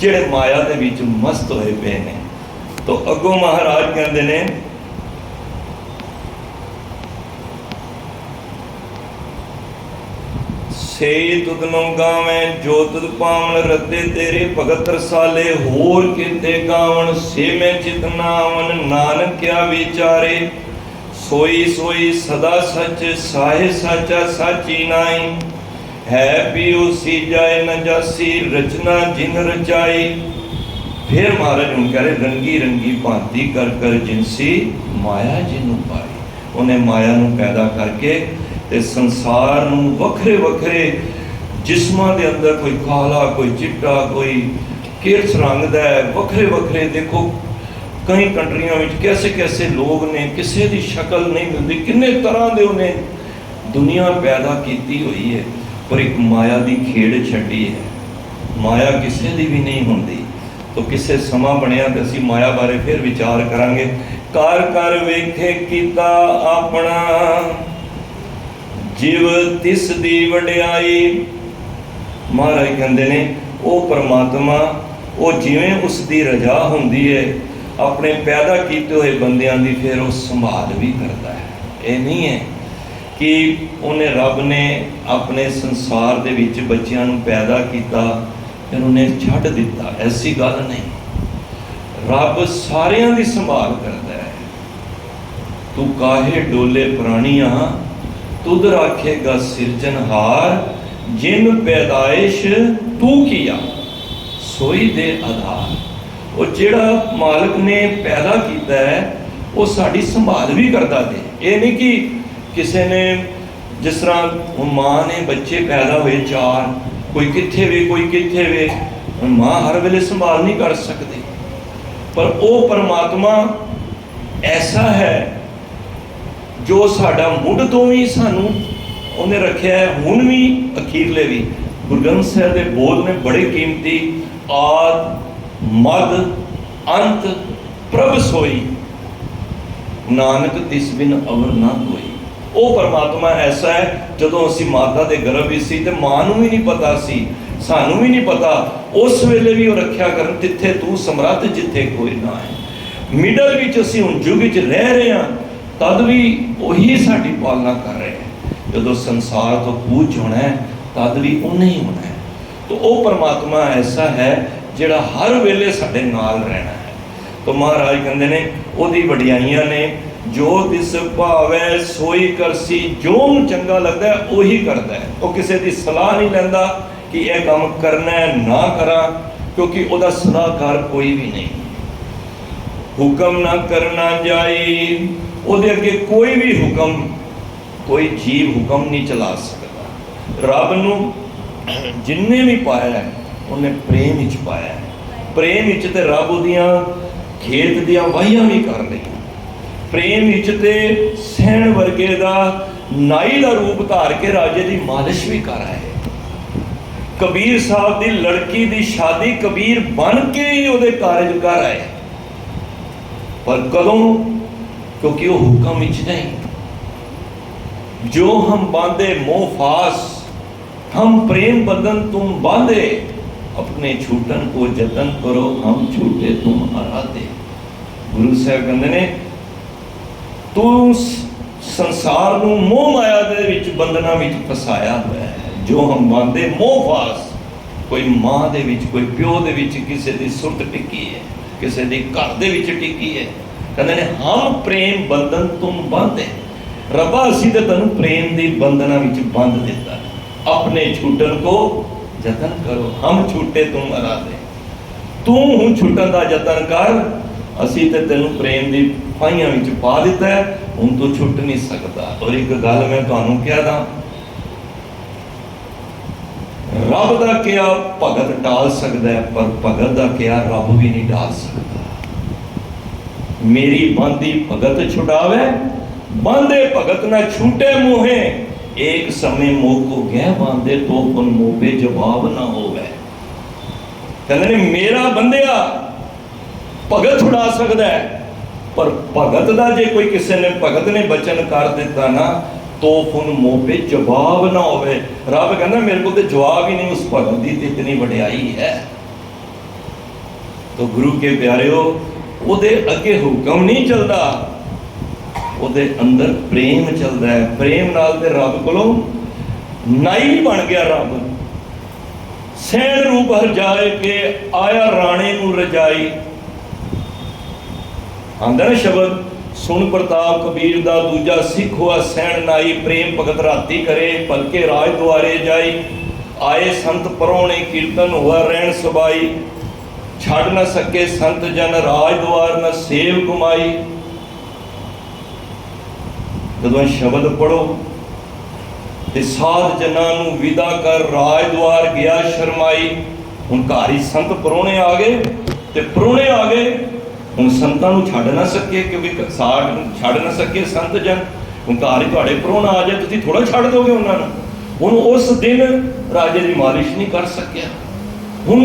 Speaker 1: जिहड़े माया दे विच मस्त होए पे ने। तो अगों महाराज कहते हैं से तुदनो गावें जो तुद पावन रते तेरे भगत रसाले होर किते गावन से मैं चितनावन नानक क्या विचारे सोई सोई सदा सच साहे साचा साची नाई है पियो सी जाए न जासी रचना जिन रचाई। फिर महाराज हूँ कह रहे रंगी रंगी भांति कर कर जिनसी माया जिनू पाई। उन्हें माया नू पैदा करके ते संसार नू वखरे वखरे जिस्मां दे अंदर कोई काला कोई चिट्टा कोई किरस रंग दा है, वखरे वखरे देखो कई कंट्रियां में कैसे कैसे लोग ने, किसी की शक्ल नहीं मिलती, किन्ने तरह के उन्हें दुनिया पैदा की हुई है, पर एक माया की खेड़ छड़ी है। माया किसी की भी नहीं होती। तो किसे समा बनया तो असी माया बारे फिर विचार करांगे। कर कर वेखे कीता अपना जीव तिस दी वड्याई। महाराज कहते ने वो परमात्मा वो जिवें उसकी रजा होंदी है अपने पैदा किए हुए बंदियां की, फिर वो संभाल भी करता है। ये नहीं है कि उन्हें रब ने अपने संसार दे विच बच्चियां नूं पैदा किया फिर उन्हें छड्ड दिता, ऐसी गल नहीं। रब सारियां दी संभाल करता है। तू काहे डोले प्राणियां तुद राखेगा सिरजनहार, जिन पैदाइश तू किया सोई दे आधार। वो जिहड़ा मालिक ने पैदा किया है वो साड़ी संभाल भी करता है। ये नहीं कि किसी ने जिस तरह माँ ने बच्चे पैदा हुए चार, कोई कित्थे वे कोई कित्थे वे, माँ हर वेले संभाल नहीं कर सकती, पर वो परमात्मा ऐसा है जो साडा मुढ़ तो भी सानू उन्हें रखा है, हुण भी अखीरले भी। गुरु ग्रंथ साहिब के बोल ने बड़े कीमती, आद मद अंत प्रभ सोई, नानक तिस बिन अवर ना कोई। वो परमात्मा ऐसा है जदों असी माता के गर्भ ही सी ते मां नूं भी नहीं पता सी, सानू भी नहीं पता, उस वेले भी वो रखा करन तिथे तू समर्थ जिथे कोई ना है। मिडल विच असी हुण युग विच रह रहे हैं, तद भी वही साडी पालना कर रहे हैं। जदों संसार तो कूच होना है तद भी उन्हें ही होना है। तो वो परमात्मा ऐसा है जिहड़ा हर वेले साडे नाल रहना है। तो महाराज कहंदे ने ओदी वडियाइयां ने, जो तिस भावै सोई करसी, जो चंगा लगता है वही करता है। वो किसी की सलाह नहीं लैंदा कि यह काम करना है ना करा, क्योंकि वह सलाहकार कोई भी नहीं। हुक्म ना करना जाई, ਉਹਦੇ ਅੱਗੇ कोई भी हुक्म, कोई जीव हुक्म नहीं चला सकता। रब नूं जिन्ने भी पाया है उन्हें प्रेम विच पाया है। प्रेम विच ते रब उहदियां खेत दियां वाहियां भी कर लईਆਂ। प्रेम विच ते सहण वर्गे दा नाई दा रूप धार के राजे दी मालिश भी कर आए। कबीर साहब दी लड़की दी शादी कबीर बन के ही उहदे कारज कर आए, पर कदों? क्योंकि वो हुक्म विच नहीं। जो हम बांधे मोह फास, हम प्रेम बंधन तुम बांधे, अपने छूटन को जतन करो, हम छूटे तुम आराधे। गुरु साहब कहते ने तू संसार नूं मोह माया दे विच बंधना विच फसाया हुआ है। जो हम मानते मोह फास, कोई माँ दे विच, कोई प्यो दे विच किसी दी सुरत टिकी है, किसी दी घर दे विच टिकी है। कहते ने हम प्रेम बंधन तुम बांधे। रब्बा असीं ते तैनूं प्रेम दी बंधना विच बंध दिता। अपने छूटन को जतन करो, हम छूटे तुम अराधे। तू हूँ छुटन का जतन कर, असी ते तेनू प्रेम की फाइयां विच पा दिता है, हुण तू छुट नहीं सकता। और एक गल मैं तुहानू कह दा, रब दा क्या भगत टाल सकता है, पर भगत दा क्या रब भी नहीं टाल सकता। मेरी बांधी भगत छुड़ावे, बांधे भगत ना छूटे मोहे। एक समय मोह को गह बांधे, तो पुन मोह पे जवाब ना होवे। कहते ने मेरा बंदिया भगत छुड़ा सकता है, पर भगत का जे कोई किसी ने भगत ने बचन कर दिता ना, तो पुन मोह पे जवाब ना होवे। रब कहना मेरे को तो जवाब ही नहीं उस भगत की, इतनी वड्याई है। तो गुरु के प्यारिओ, उहदे अगे हुक्म नहीं चलता, उहदे अंदर प्रेम चलता है। प्रेम नाल ते रब कोलों नाई भी बन गया। रब सैन रूप हर जाए के आया राणे नूं रजाई। आंदा ना शब्द, सुन प्रताप कबीर दा दूजा सिख हुआ सैन नाई। प्रेम भगत राती करे, पलके राज द्वारे जाई। आए संत परौणे कीर्तन हुआ रहन सबाई। छड़ न सके संत जन राज द्वार न सेव कुमाई। जदों शब्द पढ़ो ते साध जनां नूं विदा कर, राज द्वार गया शर्माई। हुण घर ही संत परौणे आ गए ते परौणे आ गए, हुण संतां नूं छड्ड ना सके, क्योंकि साध छड्ड ना सके संत जन। हुण घर ही तुहाडे परौणा आ जाए, तुसीं थोड़ा छड्ड दोगे उन्हां नूं। हुण उस दिन राजे दी मालिश नहीं कर सकिया। हुण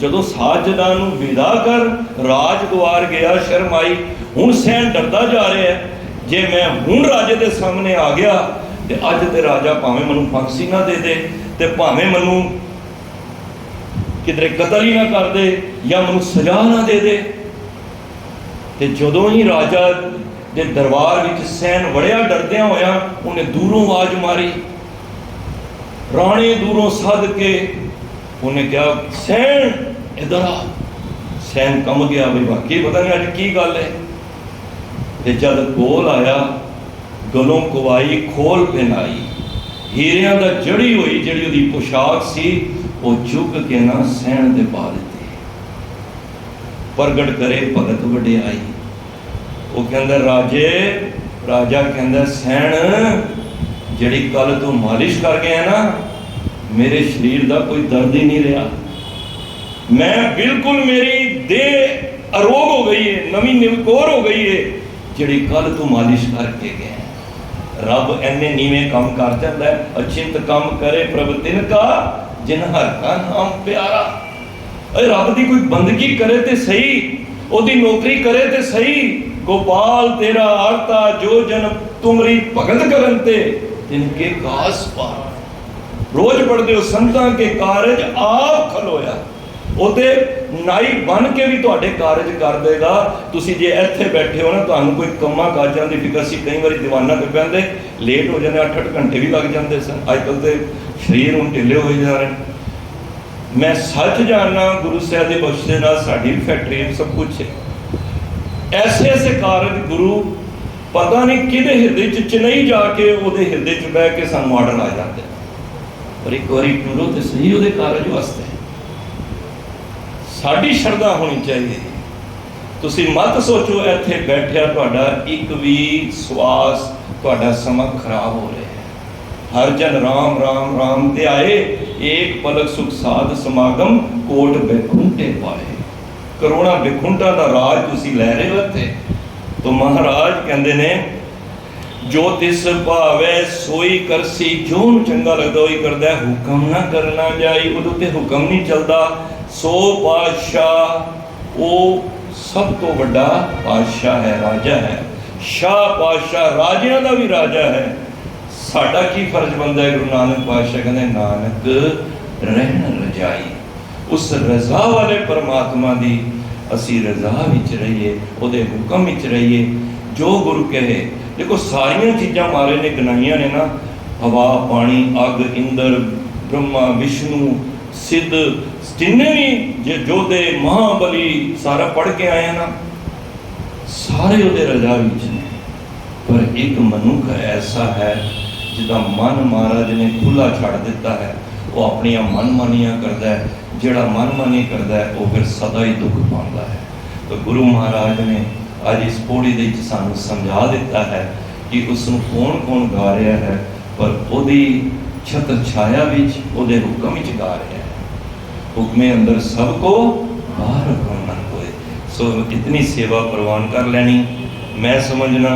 Speaker 1: जदों साध जनां नूं विदा कर, राज द्वार गया शर्माई। हुण सैन डरदा जा रहा है, जे मैं हुण राजे दे सामने आ गया ते अज ते राजा भावें मैनूं फांसी ना दे दे, ते भावें मैनूं किधरे कतल ही ना कर दे, या मैनूं सजा ना दे दे। ते जदों ही राजा दे दरबार विच सैन वड़िया डरदियां होया, उन्हें दूरों आवाज मारी। राणे दूरों सद के उन्हें कहा, सैन इधर आ। सैन कम गया, भाई वाकई पता नहीं अज की गल है। ते जद कोल आया, गलों कुवाई खोल पहनाई। हीरियां दा जड़ी हुई जिहड़ी उहदी पोशाक सी, वो चुक के ना सैन दे पा दित्ती। प्रगट करे भगत वड्याई। वो कहंदा राजे, राजा कहंदा सैन, जिहड़ी कल तू मालिश कर गया ना, मेरे शरीर का कोई दर्द ही नहीं रहा। मैं बिल्कुल, मेरी देह अरोग हो गई है, नवी निवकोर हो गई है, जिहड़ी कल तू मालिश करके गया। रब इन्ने नीवें काम कर जाता है। अचिंत काम करे प्रभ तिनका, जिन हर का नाम प्यारा। रब की कोई बंदगी करे तो सही, ओदी नौकरी करे तो सही। गोपाल तेरा आरता, जो जन तुमरी भगत करन ते तिनके कास पार। रोज पढ़ते हो संतां के कारज आप खलोया। उते नाई बन के भी तुहाडे कारज कर देगा। तुसी जे इत्थे बैठे हो ना, तुहानू कोई कम्मां काजां दी फिकर सी, कई बारी दीवाना पे पैंदे लेट हो जाने, 8-8 घंटे भी लग जाते सन। अजकल तो शरीर हुण ढिले हो जा रहे। मैं सच जानना, गुरु साहब के बख्श दे नाल साडी भी फैक्ट्री सब कुछ है। ऐसे ऐसे कारज गुरु पता नहीं किहदे हिरदे च चेन्नई जाके उहदे हिरदे च बह के सानू आर्डर आ जाते। पर एक बारी टुरो तो सही उहदे कारज वास्ते। साड़ी शरधा होनी चाहिए। तुसी मत सोचो इत्थे बैठिया तुहाडा एक भी श्वास तुहाडा समा खराब हो रहा है। हर जन राम राम राम ते आए, एक पलक सुख साध समागम, कोट बैकुंठे पाए। करोड़ा बैकुंठा दा राज तुसी लै रहे हो इत्थे। तो महाराज कहंदे ने, जो तिस भावे सोई करसी। जो चंगा लगता वही करता है, हुक्म ना करना जाई। उदों ते हुक्म नहीं चलता। सो पातशाह वो सब तो बड़ा पातशाह है, राजा है। शाह पातशाह राजियां दा भी राजा है। साडा की फर्ज बनता है? गुरु नानक पातशाह कहते नानक रहन रजाई। उस रजा वाले परमात्मा दी असी रजा विच रहिए, उहदे हुक्म विच रहिए। जो गुरु कहे देखो सारिया चीज़ां महाराज ने गिनाइयां ने ना, हवा पानी अग इंद्र ब्रह्मा विष्णु सिद्ध जिन्ने भी जोधे महाबली सारा पढ़ के आए ना, सारे उहदे रजा विच ने। पर एक मनुख ऐसा है जिसका मन महाराज ने खुला छड़ दिता है, वो अपनिया मनमानियां करता है, जिहड़ा मनमानी करता है वो फिर सदा ही दुख पाता है। तो गुरु महाराज ने अज इस पौड़ी दे विच सानू समझा दिता है कि उसनूं कौन कौन गा रहा है, पर उहदी छत्र छाया विच उहदे हुक्म विच गा रहा है। हुक्मे अंदर सबको बाहर हुक्म न होए। सो इतनी सेवा प्रवान कर लेनी। मैं समझना